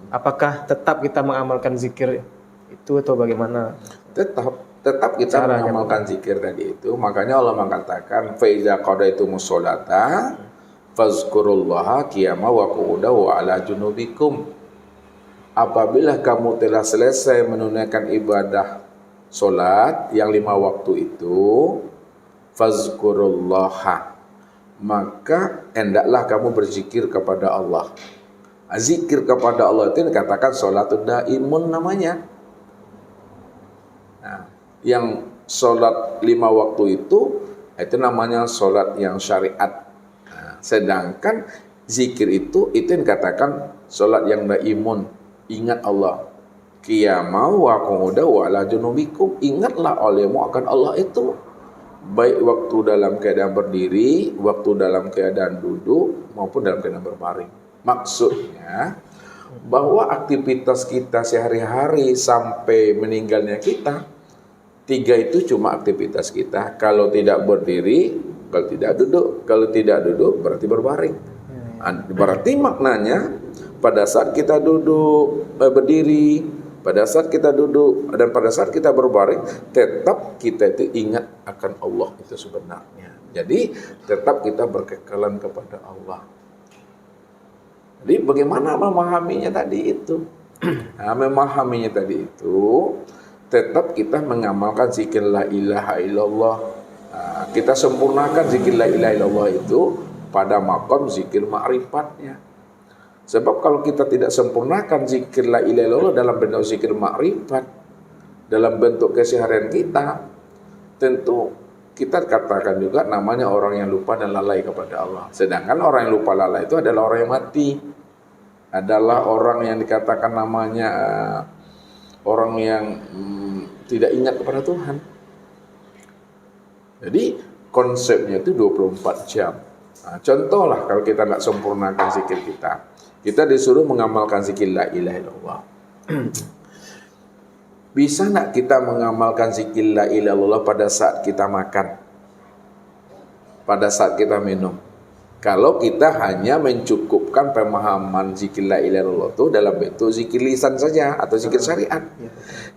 Apakah tetap kita mengamalkan zikir itu atau bagaimana? Tetap kita mengamalkan zikir tadi itu. Makanya Allah mengatakan fa iza qadaitumus sholata fazkurullaha qiyama wa qu'uda wa ala junubikum. Apabila kamu telah selesai menunaikan ibadah solat yang 5 waktu itu, fazkurullaha, maka hendaklah kamu berzikir kepada Allah. Zikir kepada Allah itu dikatakan sholatul daimun namanya. Nah, yang sholat 5 waktu itu namanya sholat yang syariat. Nah, sedangkan zikir itu yang dikatakan sholat yang daimun, ingat Allah. Qiyamau wa qu'uda wa ala junubikum, ingatlah olehmu akan Allah itu, baik waktu dalam keadaan berdiri, waktu dalam keadaan duduk, maupun dalam keadaan berbaring. Maksudnya bahwa aktivitas kita sehari-hari sampai meninggalnya kita, 3 itu cuma aktivitas kita. Kalau tidak berdiri, kalau tidak duduk, kalau tidak duduk berarti berbaring. Berarti maknanya pada saat kita duduk, berdiri, pada saat kita duduk, dan pada saat kita berbaring, tetap kita itu ingat akan Allah itu sebenarnya. Jadi tetap kita berkekalan kepada Allah. Jadi bagaimana memahaminya tadi itu? Nah, memahaminya tadi itu tetap kita mengamalkan zikir la ilaha illallah. Nah, kita sempurnakan zikir la ilaha illallah itu pada maqam zikir ma'rifatnya. Sebab kalau kita tidak sempurnakan zikir la ilaha illallah dalam bentuk zikir ma'rifat, dalam bentuk keseharian kita, tentu kita katakan juga namanya orang yang lupa dan lalai kepada Allah. Sedangkan orang yang lupa lalai itu adalah orang yang mati, adalah orang yang dikatakan namanya orang yang tidak ingat kepada Tuhan. Jadi konsepnya itu 24 jam. Nah, contohlah kalau kita nggak sempurnakan zikir kita disuruh mengamalkan zikir la ilaha illallah. Bisa nggak kita mengamalkan zikir la ilaha illallah pada saat kita makan, pada saat kita minum? Kalau kita hanya mencukupkan pemahaman zikir la ilaha illallah itu dalam bentuk zikir lisan saja atau zikir syariat.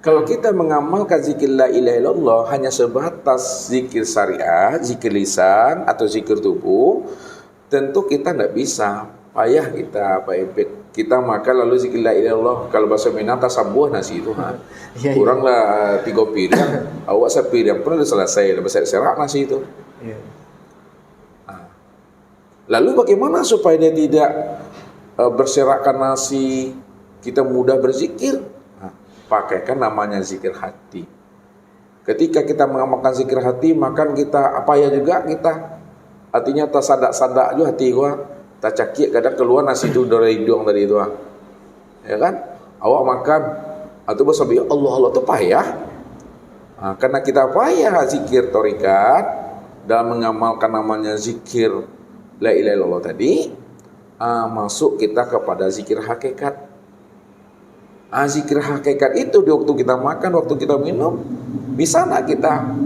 Kalau kita mengamalkan zikir la ilaha illallah hanya sebatas zikir syariat, zikir lisan atau zikir tubuh, tentu kita tidak bisa. Payah kita, Pak Ebet. Kita makan lalu zikir la ilaha illallah. Kalau bahasa Minang tasambuh nasi itu. Kuranglah 3 piring, awak sepiring pun sudah selesai, sudah serak nasi itu. Lalu bagaimana supaya dia tidak berserakan nasi, kita mudah berzikir? Nah, pakaikan namanya zikir hati. Ketika kita mengamalkan zikir hati, maka kita apa ya juga kita artinya tersadak-sadak juga hati gua, tak cakik kadang keluar nasi itu dari hidung tadi itu. Ya kan? Awak makan atau bersabi Allah Allah itu payah. Nah, karena kita payah zikir torikat dalam mengamalkan namanya zikir la ilaha illallah tadi, masuk kita kepada zikir hakikat. Zikir hakikat itu di waktu kita makan, waktu kita minum, bisa nggak kita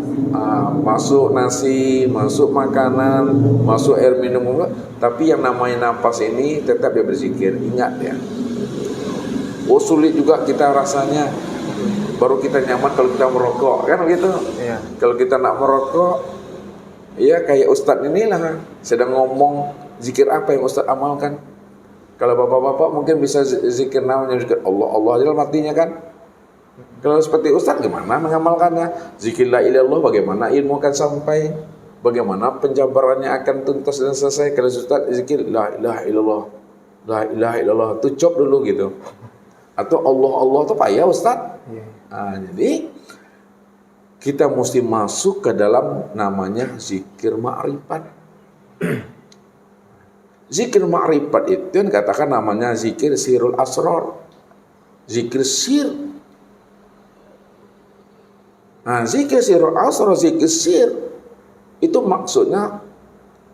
masuk nasi, masuk makanan, masuk air minum, tapi yang namanya nafas ini tetap dia berzikir. Ingat ya. Sulit juga kita rasanya. Baru kita nyaman kalau kita merokok, kan begitu? Ya. Kalau kita nak merokok, ya kayak Ustadz inilah sedang ngomong zikir apa yang Ustadz amalkan. Kalau bapak-bapak mungkin bisa zikir namanya zikir Allah Allah aja matinya kan. Kalau seperti Ustadz gimana mengamalkannya? Zikir la ilaha illallah bagaimana ilmu akan sampai, bagaimana penjabarannya akan tuntas dan selesai. Kalau Ustadz zikir la ilaha illallah, la ilaha illallah itu cop dulu gitu. Atau Allah Allah itu payah Ustadz. Jadi kita mesti masuk ke dalam namanya zikir ma'rifat. Zikir ma'rifat itu yang katakan namanya zikir sirul asrar. Zikir sir. Nah, zikir sirul asrar, zikir sir itu maksudnya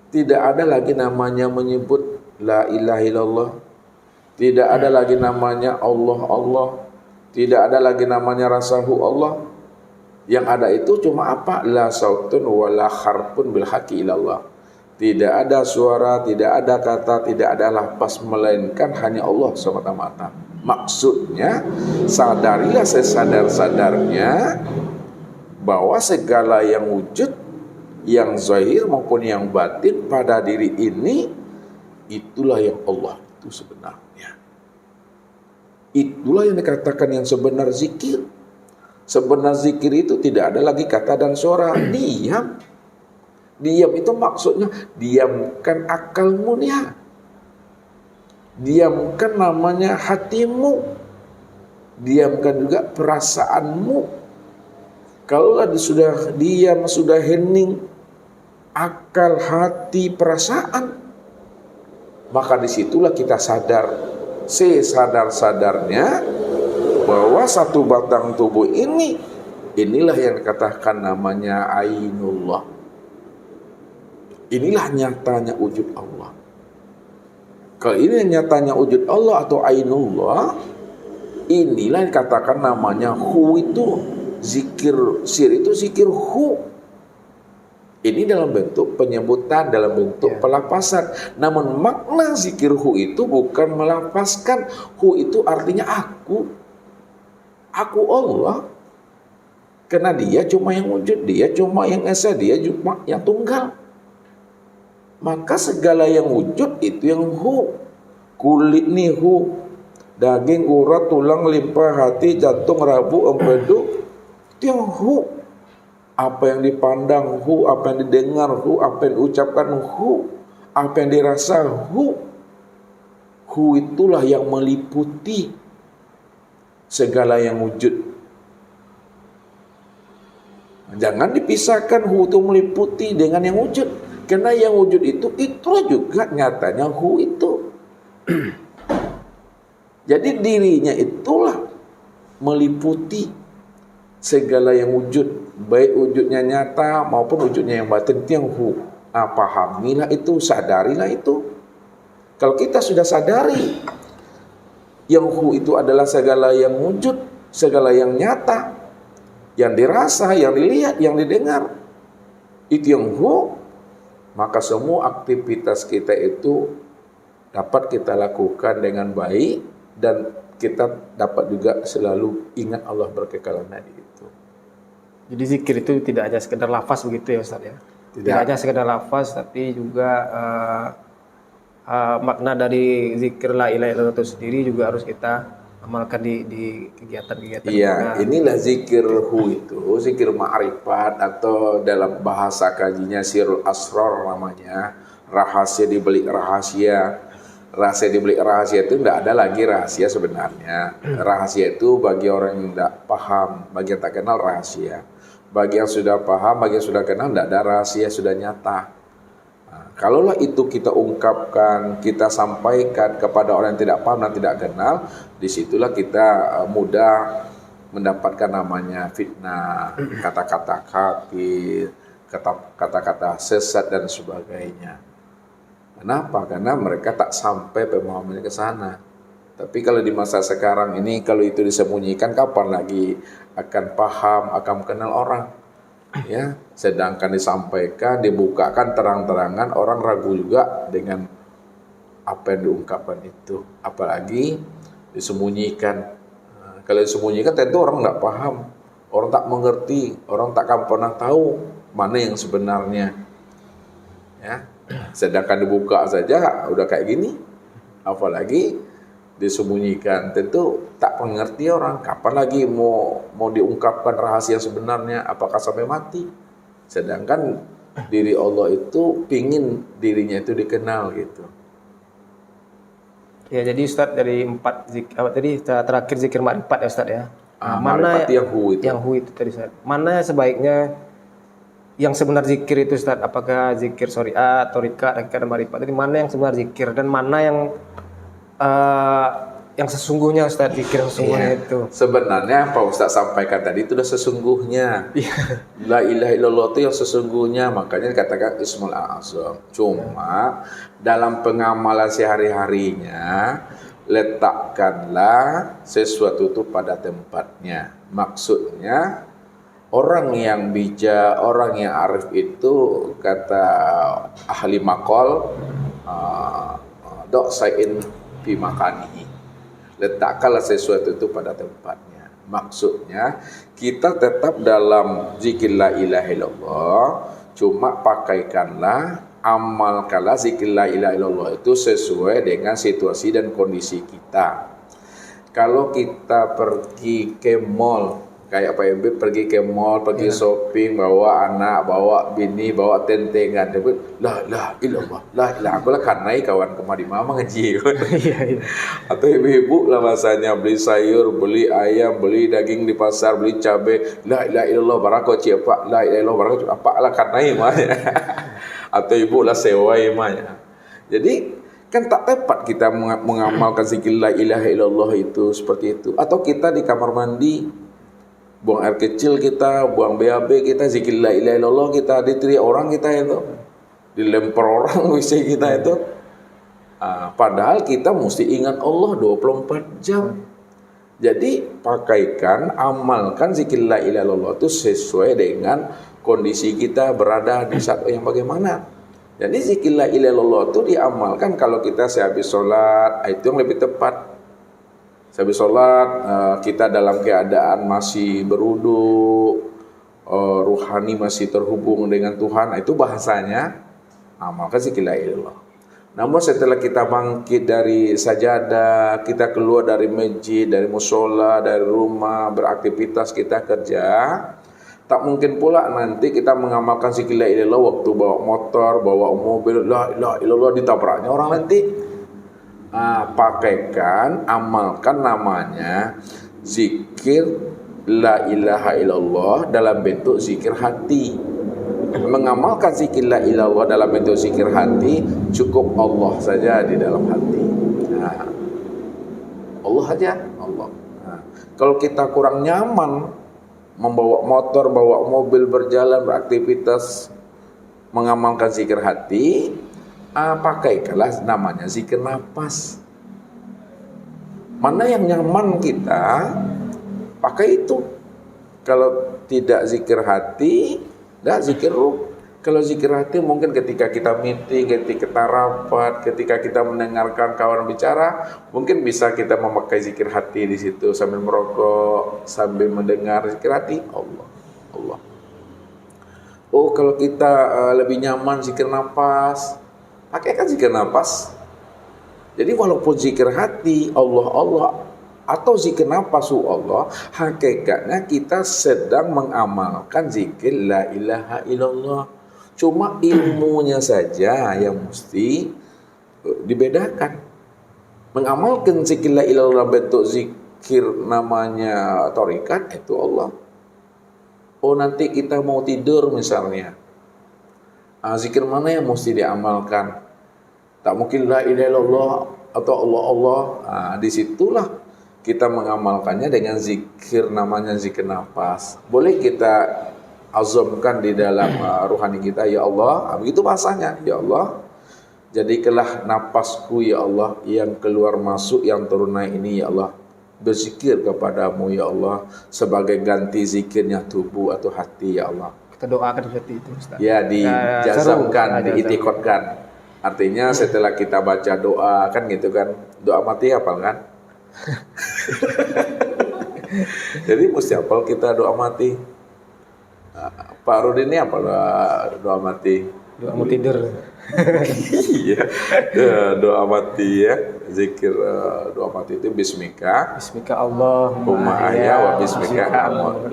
tidak ada lagi namanya menyebut la ilaha illallah. Tidak ada lagi namanya Allah Allah. Tidak ada lagi namanya rasahu Allah. Yang ada itu cuma apa? La sautun wa la harfun bil haqqi ilallah. Tidak ada suara, tidak ada kata, tidak ada lafaz, melainkan hanya Allah semata-mata. Maksudnya, sadarilah sesadar-sadarnya bahwa segala yang wujud, yang zahir maupun yang batin pada diri ini, itulah yang Allah itu sebenarnya. Itulah yang dikatakan yang sebenar zikir. Sebenar zikir itu tidak ada lagi kata dan suara. Diam. Diam itu maksudnya diamkan akalmu ya. Diamkan namanya hatimu. Diamkan juga perasaanmu. Kalau sudah diam, sudah hening, akal, hati, perasaan, maka disitulah kita sadar. Sesadar-sadarnya bahwa satu batang tubuh ini, inilah yang dikatakan namanya ainullah. Inilah nyatanya wujud Allah. Kalau ini nyatanya wujud Allah atau ainullah, inilah yang dikatakan namanya hu itu zikir sir itu zikir hu. Ini dalam bentuk penyebutan, dalam bentuk pelapasan. Namun makna zikir hu itu bukan melapaskan. Hu itu artinya aku. Aku Allah. Karena dia cuma yang wujud, dia cuma yang esa, dia cuma yang tunggal. Maka segala yang wujud itu yang hu. Kulit nih hu. Daging, urat, tulang, limpa, hati, jantung, rabu, empedu. Itu yang hu. Apa yang dipandang hu, apa yang didengar hu, apa yang diucapkan hu, apa yang dirasa hu. Hu itulah yang meliputi segala yang wujud. Jangan dipisahkan hu itu meliputi dengan yang wujud. Karena yang wujud itu, itulah juga nyatanya hu itu. Jadi dirinya itulah meliputi segala yang wujud. Baik wujudnya nyata maupun wujudnya yang batin, itu yang hu. Nah, pahamilah itu, sadarilah itu. Kalau kita sudah sadari yang hu itu adalah segala yang wujud, segala yang nyata, yang dirasa, yang dilihat, yang didengar, itu yang hu, maka semua aktivitas kita itu dapat kita lakukan dengan baik, dan kita dapat juga selalu ingat Allah berkekalan tadi itu. Jadi zikir itu tidak hanya sekedar lafaz begitu ya Ustaz ya? Tidak hanya sekedar lafaz, tapi juga makna dari zikir la ilaha illallah itu sendiri juga harus kita amalkan di kegiatan-kegiatan. Iya, inilah zikir hu itu, zikir ma'rifat, atau dalam bahasa kajinya sirul asrar namanya, rahasia di balik rahasia. Rahasia di balik rahasia itu tidak ada lagi rahasia sebenarnya. Rahasia itu bagi orang yang tidak paham, bagi yang tak kenal rahasia. Bagi yang sudah paham, bagi yang sudah kenal, tidak ada rahasia, sudah nyata. Nah, kalaulah itu kita ungkapkan, kita sampaikan kepada orang yang tidak paham dan tidak kenal, disitulah kita mudah mendapatkan namanya fitnah, kata-kata kafir, kata-kata sesat dan sebagainya. Kenapa? Karena mereka tak sampai pemahamannya ke sana. Tapi kalau di masa sekarang ini, kalau itu disembunyikan, kapan lagi akan paham, akan kenal orang? Ya, sedangkan disampaikan, dibukakan terang-terangan, orang ragu juga dengan apa yang diungkapkan itu. Apalagi disembunyikan. Nah, kalau disembunyikan, tentu orang tidak paham, orang tak mengerti, orang tak akan pernah tahu mana yang sebenarnya. Ya. Sedangkan dibuka saja udah kayak gini, apalagi disembunyikan, tentu tak mengerti orang. Kapan lagi mau diungkapkan rahasia sebenarnya, apakah sampai mati? Sedangkan diri Allah itu pingin dirinya itu dikenal gitu. Ya, jadi Ustadz dari 4 zikir, tadi terakhir zikir ma'rifat ya Ustadz ya. Mana yang hu itu? Yang hu itu tadi Ustadz. Mana sebaiknya yang sebenar zikir itu Ustadz? Apakah zikir syariat, thariqah, dan ma'rifat? Jadi mana yang sebenar zikir dan mana yang sesungguhnya Ustadz, zikir yang sesungguhnya itu? Sebenarnya Pak Ustadz sampaikan tadi itu sudah sesungguhnya. La ilaha illallah itu yang sesungguhnya, makanya dikatakan Ismul A'zam. Cuma dalam pengamalan sehari-harinya, letakkanlah sesuatu itu pada tempatnya. Maksudnya orang yang bijak, orang yang arif itu, kata ahli maqal, do'sain fi makanihi. Letakkanlah sesuatu itu pada tempatnya. Maksudnya kita tetap dalam zikir la ilaha illallah, cuma pakaikanlah, amalkanlah zikir la ilaha illallah itu sesuai dengan situasi dan kondisi kita. Kalau kita pergi ke mall, kayak Pak MB pergi ke mall, pergi shopping, bawa anak, bawa bini, bawa tentengan, la ilaha illallah, la ilaha, aku lah kanai kawan kemari mama ngaji. Atau ibu-ibu lah bahasanya, beli sayur, beli ayam, beli daging di pasar, beli cabai, la ilaha illallah, barako ciapa, la ilaha illallah, barako apa lah kanai mahnya. Atau ibu lah sewa mahnya. Jadi kan tak tepat kita mengamalkan zikir la ilaha illallah itu seperti itu. Atau kita di kamar mandi, buang air kecil kita, buang BAB kita, zikir la ilaha illallah kita, diteriak orang kita itu, dilempar orang WC kita itu. Padahal kita mesti ingat Allah 24 jam. Jadi pakaikan, amalkan zikir la ilaha illallah itu sesuai dengan kondisi kita berada di saat yang bagaimana. Jadi zikir la ilaha illallah itu diamalkan kalau kita sehabis sholat, itu yang lebih tepat. Sehabis sholat, kita dalam keadaan masih berwudu, ruhani masih terhubung dengan Tuhan, itu bahasanya amalkan zikir la ilaha illallah. Namun setelah kita bangkit dari sajadah, kita keluar dari masjid, dari musola, dari rumah, beraktivitas, kita kerja, tak mungkin pula nanti kita mengamalkan zikir la ilaha illallah waktu bawa motor, bawa mobil, la ilaha illallah ditabraknya orang nanti. Pakaikan, amalkan namanya zikir la ilaha illallah dalam bentuk zikir hati. Mengamalkan zikir la ilaha illallah dalam bentuk zikir hati, cukup Allah saja di dalam hati. Allah aja, Allah. Kalau kita kurang nyaman membawa motor, bawa mobil, berjalan, beraktivitas, mengamalkan zikir hati, pakaikanlah namanya zikir nafas. Mana yang nyaman kita, pakai itu. Kalau tidak zikir hati, zikir ruh. Kalau zikir hati mungkin ketika kita meeting, ketika kita rapat, ketika kita mendengarkan kawan bicara, mungkin bisa kita memakai zikir hati di situ sambil merokok, sambil mendengar zikir hati. Allah, Allah. Oh, kalau kita lebih nyaman zikir nafas, pakaikan zikir nafas. Jadi walaupun zikir hati Allah Allah atau zikir nafas Allah, hakikatnya kita sedang mengamalkan zikir la ilaha illallah. Cuma ilmunya saja yang mesti dibedakan. Mengamalkan zikir la ilaha illallah bentuk zikir namanya tarikat itu Allah. Oh, nanti kita mau tidur misalnya, zikir mana yang mesti diamalkan? Tak mungkin la ilaha illallah atau Allah Allah. Disitulah kita mengamalkannya dengan zikir namanya zikir nafas. Boleh kita azamkan di dalam ruhani kita, ya Allah, begitu bahasanya, ya Allah, jadikanlah napasku ya Allah yang keluar masuk, yang turun naik ini ya Allah, berzikir kepadamu ya Allah sebagai ganti zikirnya tubuh atau hati ya Allah. Kita doakan seperti itu, Ustaz. Ya, dijazamkan, diitikotkan. Artinya setelah kita baca doa kan gitu kan, doa mati hafal kan? Jadi mesti hafal kita doa mati. Pak Rudi ini apa doa mati? Doa mau tidur. Iya, doa mati ya, zikir doa mati itu bismika. Bismika Allahumma ahya wa bismika amut.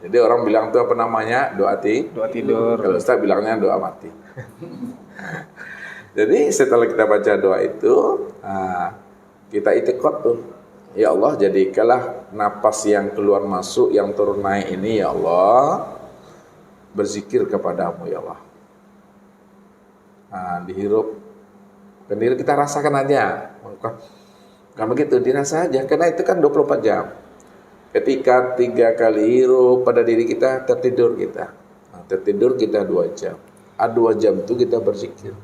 Jadi orang bilang itu apa namanya? Doa tidur. Kalau Ustaz bilangnya doa mati. Jadi setelah kita baca doa itu, kita itikad tuh. Ya Allah, jadikanlah napas yang keluar masuk, yang turun naik ini ya Allah, berzikir kepadamu ya Allah. Dihirup, kendiri kita rasakan aja. Bukan begitu, dirasa aja, karena itu kan 24 jam. Ketika 3 kali hirup pada diri kita, tertidur kita. Tertidur kita 2 jam. 2 jam itu kita berzikir.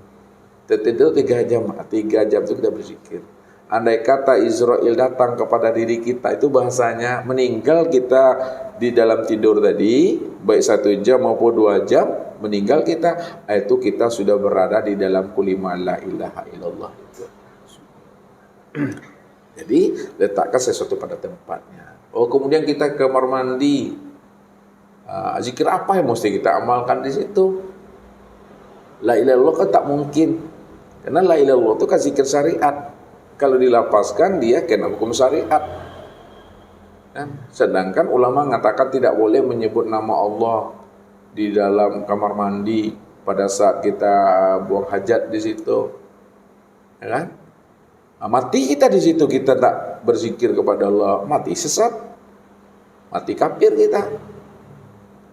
Tertidur 3 jam, 3 jam itu kita berzikir. Andai kata Israel datang kepada diri kita, itu bahasanya meninggal kita di dalam tidur tadi, baik 1 jam maupun 2 jam, meninggal kita, itu kita sudah berada di dalam kulima la ilaha illallah. Jadi letakkan sesuatu pada tempatnya. Oh, kemudian kita ke kamar mandi, zikir apa yang mesti kita amalkan di situ? La ilaha illallah kan tak mungkin, karena la ilaha illallah itu kan zikir syariat. Kalau dilapaskan dia kena hukum syariat. Sedangkan ulama mengatakan tidak boleh menyebut nama Allah di dalam kamar mandi pada saat kita buang hajat di situ. Ya kan? Mati kita di situ, kita tak berzikir kepada Allah, mati sesat. Mati kafir kita.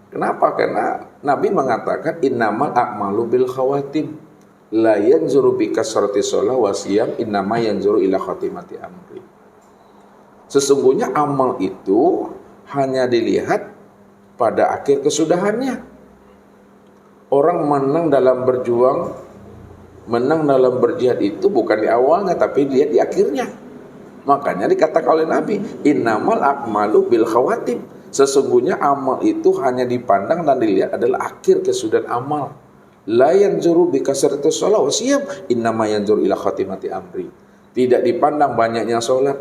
Kenapa? Karena Nabi mengatakan innamal a'malu bil khawatim. La yanzuru bi kasrati shalah wa siyam, innama yanzuru ila khatimati amri. Sesungguhnya amal itu hanya dilihat pada akhir kesudahannya. Orang menang dalam berjuang, menang dalam berjihad itu bukan di awalnya, tapi lihat di akhirnya. Makanya dikatakan oleh Nabi, innamal a'malu bil khawatim. Sesungguhnya amal itu hanya dipandang dan dilihat adalah akhir kesudahan amal. La yanzuru bi kasrati shalah wa siyam, innama yanzuru ila khatimati amri. Tidak dipandang banyaknya salat,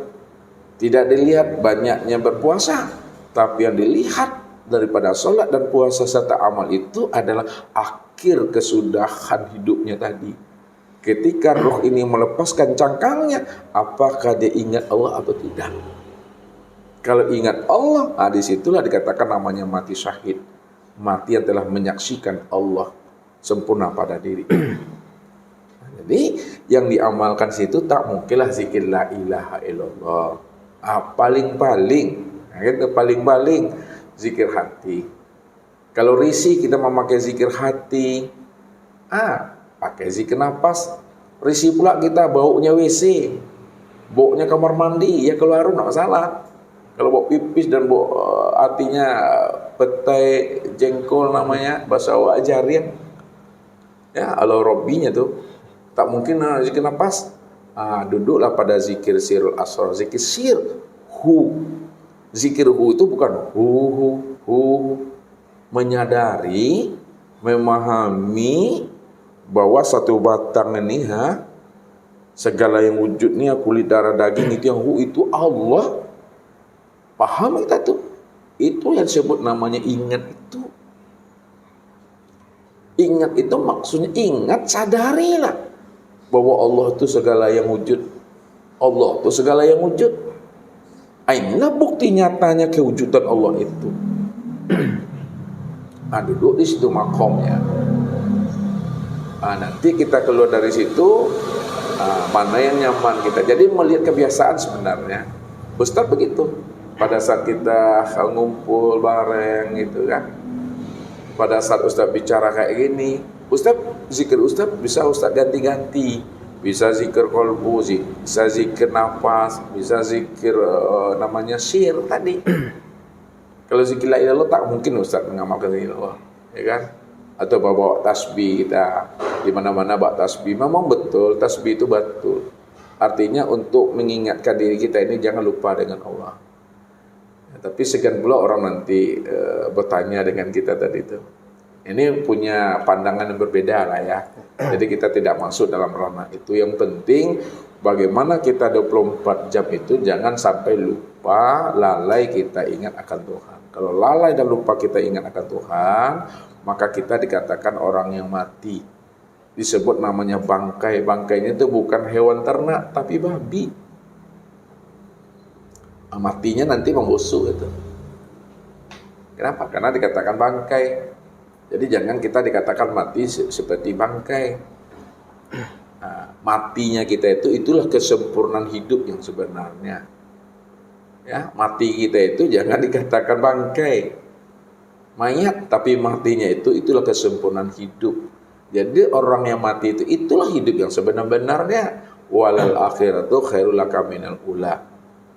tidak dilihat banyaknya berpuasa, tapi yang dilihat daripada salat dan puasa serta amal itu adalah akhir kesudahan hidupnya tadi. Ketika ruh ini melepaskan cangkangnya, apakah dia ingat Allah atau tidak? Kalau ingat Allah, disitulah dikatakan namanya mati syahid. Mati yang telah menyaksikan Allah sempurna pada diri. Jadi yang diamalkan situ tak mungkinlah zikir la ilaha illallah. Paling-paling zikir hati. Kalau risih kita memakai zikir hati, pakai zikir nafas. Risih pula kita baunya WC, baunya kamar mandi, ya keluar nggak masalah. Kalau bau pipis dan bau artinya petai jengkol namanya, bahasa Awak ajarin. Ya, kalau robinya tuh tak mungkin zikir nafas. Duduklah pada zikir sirul asrar, zikir sir. Zikir itu bukan hu. Menyadari, memahami bahwa satu batang ini segala yang wujudnya kulit darah daging itu yang itu Allah. Paham kita tuh? Itu yang disebut namanya ingat itu. Ingat itu maksudnya ingat, sadarilah bahwa Allah itu segala yang wujud. Allah itu segala yang wujud. Inilah bukti nyatanya kewujudan Allah itu. Duduk di situ makomnya. Nanti kita keluar dari situ, mana yang nyaman kita. Jadi melihat kebiasaan sebenarnya. Ustaz begitu. Pada saat kita ngumpul bareng gitu kan. Pada saat Ustaz bicara kayak gini, zikir Ustaz bisa Ustaz ganti-ganti. Bisa zikir kolbu, bisa zikir nafas, bisa zikir namanya syir tadi. Kalau zikir la ilaha illallah tak mungkin Ustaz mengamalkan zikir Allah, ya kan? Atau bawa tasbih kita di mana-mana bawa tasbih. Memang betul tasbih itu betul. Artinya untuk mengingatkan diri kita ini jangan lupa dengan Allah. Tapi sekian pula orang nanti bertanya dengan kita tadi itu. Ini punya pandangan yang berbeda lah ya. Jadi kita tidak masuk dalam ranah itu. Yang penting bagaimana kita 24 jam itu jangan sampai lupa, lalai kita ingat akan Tuhan. Kalau lalai dan lupa kita ingat akan Tuhan, maka kita dikatakan orang yang mati. Disebut namanya bangkai. Bangkainya itu bukan hewan ternak, tapi babi. Matinya nanti membusuk itu. Kenapa? Karena dikatakan bangkai. Jadi jangan kita dikatakan mati seperti bangkai. Matinya kita itulah kesempurnaan hidup yang sebenarnya. Ya, mati kita itu jangan dikatakan bangkai. Mayat, tapi matinya itulah kesempurnaan hidup. Jadi orang yang mati itulah hidup yang sebenar-benarnya. Walal akhiratu khairul laka minal ula.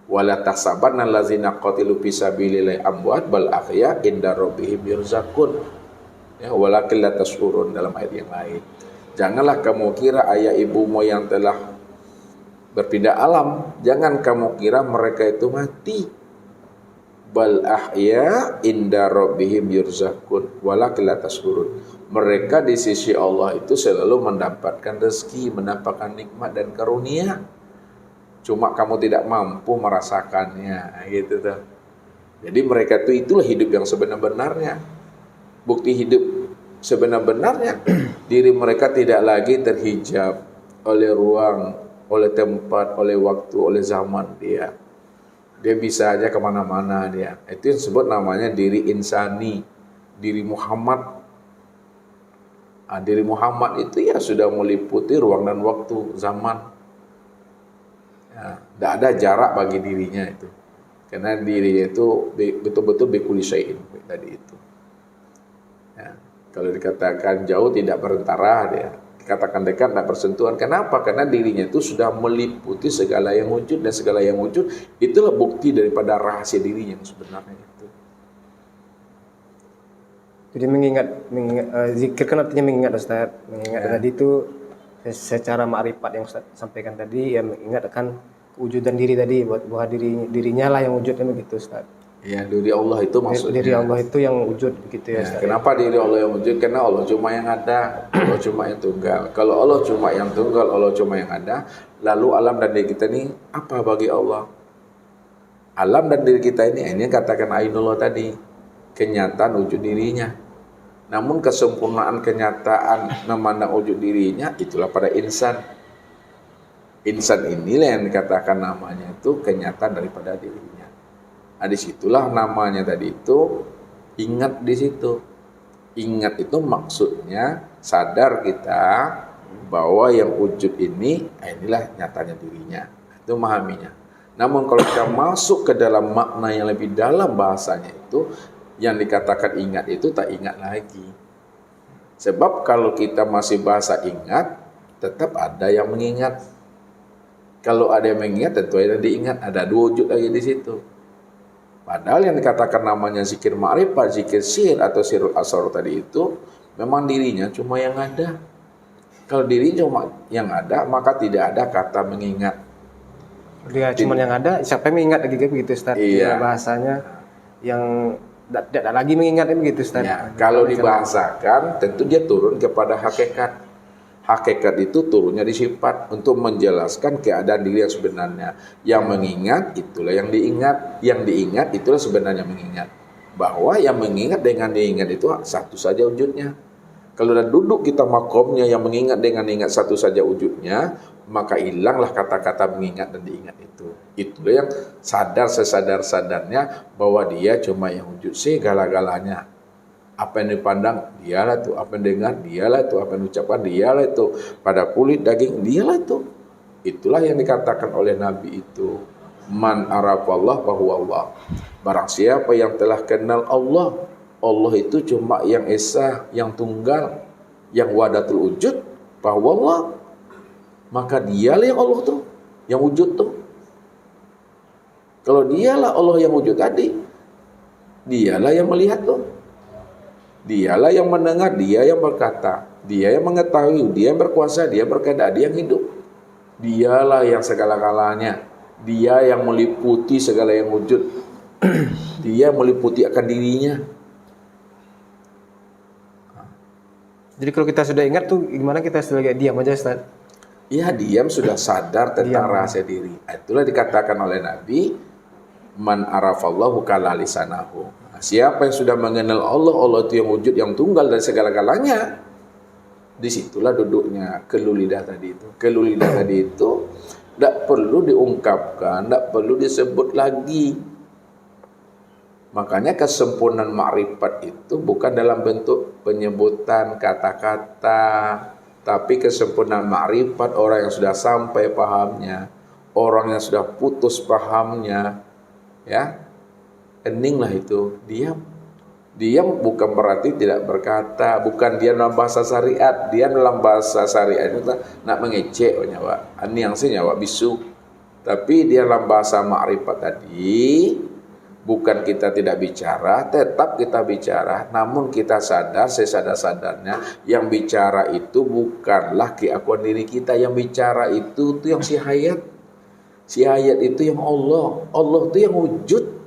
Wala tahsabanna allazina qatilu fi sabilillahi amwat bal ahya inda rabbihim yurzaqun. Ya, walakin la tashurun dalam ayat yang lain. Janganlah kamu kira ayah ibumu yang telah berpindah alam, jangan kamu kira mereka itu mati. Bal ahya inda rabbihim yurzaqun walakin la tashurun. Mereka di sisi Allah itu selalu mendapatkan rezeki, mendapatkan nikmat dan karunia. Cuma kamu tidak mampu merasakannya, gitu tuh. Jadi mereka itulah hidup yang sebenar-benarnya. Bukti hidup sebenar-benarnya, diri mereka tidak lagi terhijab oleh ruang, oleh tempat, oleh waktu, oleh zaman dia. Dia bisa aja kemana-mana dia. Itu yang disebut namanya diri insani, diri Muhammad. Diri Muhammad itu ya sudah meliputi ruang dan waktu, zaman. Tidak ada jarak bagi dirinya itu. Karena dirinya itu betul-betul bikuli syai'in tadi itu. Ya, kalau dikatakan jauh tidak berantara dia, dikatakan dekat tidak bersentuhan. Kenapa? Karena dirinya itu sudah meliputi segala yang wujud, dan segala yang wujud itulah bukti daripada rahasia dirinya yang sebenarnya itu. Jadi mengingat zikir kan artinya mengingat Ustaz. Mengingat tadi itu secara ma'rifat yang Ustaz sampaikan tadi, ya mengingat akan kewujudan diri tadi, bahwa dirinya lah yang wujud, kan begitu Ustaz. Ya, diri Allah itu maksudnya. Diri Allah itu yang wujud begitu ya Ustaz. Kenapa diri Allah yang wujud? Karena Allah cuma yang ada, Allah cuma yang tunggal. Kalau Allah cuma yang tunggal, Allah cuma yang ada, lalu alam dan diri kita ini apa bagi Allah? Alam dan diri kita ini katakan ainullah tadi, kenyataan wujud dirinya. Namun kesempurnaan kenyataan memandang wujud dirinya itulah pada insan. Insan inilah yang dikatakan namanya itu kenyataan daripada dirinya. Nah, disitulah namanya tadi itu ingat di situ. Ingat itu maksudnya sadar kita bahwa yang wujud ini inilah nyatanya dirinya. Itu memahaminya. Namun kalau kita masuk ke dalam makna yang lebih dalam bahasanya itu, yang dikatakan ingat itu tak ingat lagi. Sebab kalau kita masih bahasa ingat, tetap ada yang mengingat. Kalau ada yang mengingat, tentu ada yang diingat. Ada dua wujud lagi di situ. Padahal yang dikatakan namanya zikir ma'rifat, zikir sir atau sirul asrar tadi itu, memang dirinya cuma yang ada. Kalau diri cuma yang ada, maka tidak ada kata mengingat. Dia cuma yang ada, siapa yang mengingat lagi begitu Ustaz? Iya. Bahasanya yang tidak ada lagi mengingat begitu Ustaz. Ya, kalau dibahasakan, tentu dia turun kepada hakikat. Hakikat itu turunnya di sifat untuk menjelaskan keadaan diri yang sebenarnya. Yang mengingat itulah yang diingat, yang diingat itulah sebenarnya mengingat. Bahwa yang mengingat dengan diingat itu satu saja wujudnya. Kalau dah duduk kita makomnya yang mengingat dengan ingat satu saja wujudnya, maka hilanglah kata-kata mengingat dan diingat itu. Itulah yang sadar sesadar-sadarnya bahwa dia cuma yang wujud segala-galanya. Apa yang dipandang, dialah itu. Apa yang dengar, dialah itu. Apa yang diucapkan, dialah itu. Pada kulit, daging, dialah itu. Itulah yang dikatakan oleh Nabi itu. Man arafallah fahuwa Allah. Barang siapa yang telah kenal Allah, Allah itu cuma yang esa, yang tunggal, yang wadatul wujud, fahuwa Allah. Maka dialah yang Allah tuh, yang wujud tuh. Kalau dialah Allah yang wujud tadi, dialah yang melihat tuh. Dialah yang mendengar, dia yang berkata, dia yang mengetahui, dia yang berkuasa, dia berkehendak, dia yang hidup. Dialah yang segala-galanya, dia yang meliputi segala yang wujud. Dia meliputi akan dirinya. Jadi kalau kita sudah ingat tuh gimana kita sebagai diam aja Ustaz? Ya diam sudah sadar tentang rahasia diri. Itulah dikatakan oleh Nabi, man arafallahu kala lisanahu. Siapa yang sudah mengenal Allah, Allah itu yang wujud, yang tunggal dari segala-galanya. Disitulah duduknya kelu lidah tadi itu. Kelu lidah tadi itu tidak perlu diungkapkan, tidak perlu disebut lagi. Makanya kesempurnaan ma'rifat itu bukan dalam bentuk penyebutan kata-kata, tapi kesempurnaan ma'rifat orang yang sudah sampai pahamnya, orang yang sudah putus pahamnya, ya. Heninglah itu, diam. Diam bukan berarti tidak berkata, bukan dia dalam bahasa syariat. Dia dalam bahasa syariat itu nak mengecek nyawa. Ini yang saya nyawa bisu. Tapi dia dalam bahasa ma'rifat tadi, bukan kita tidak bicara, tetap kita bicara. Namun kita sadar, sesadar-sadarnya, yang bicara itu bukanlah keakuan diri kita. Yang bicara itu yang si hayat. Si hayat itu yang Allah. Allah itu yang wujud.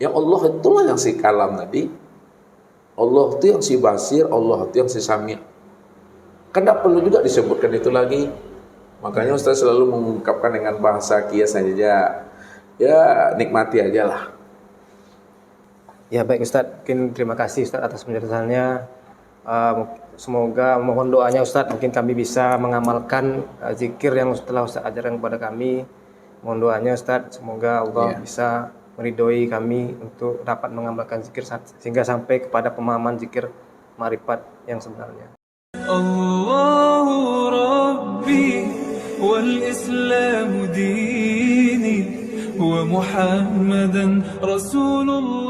Yang Allah itulah yang si kalam tadi. Allah itu yang si basir, Allah itu yang si sami'. Kan tidak perlu juga disebutkan itu lagi. Makanya Ustaz selalu mengungkapkan dengan bahasa kias saja. Ya nikmati aja lah. Ya baik Ustaz, mungkin terima kasih Ustaz atas penjelasannya. Semoga mohon doanya Ustaz, mungkin kami bisa mengamalkan zikir yang telah Ustaz ajarkan kepada kami. Mohon doanya Ustaz, semoga Allah bisa meridhoi kami untuk dapat mengamalkan zikir sehingga sampai kepada pemahaman zikir ma'rifat yang sebenarnya. Allahu Rabbi wal Islamu dini wa Muhammadan Rasulullah.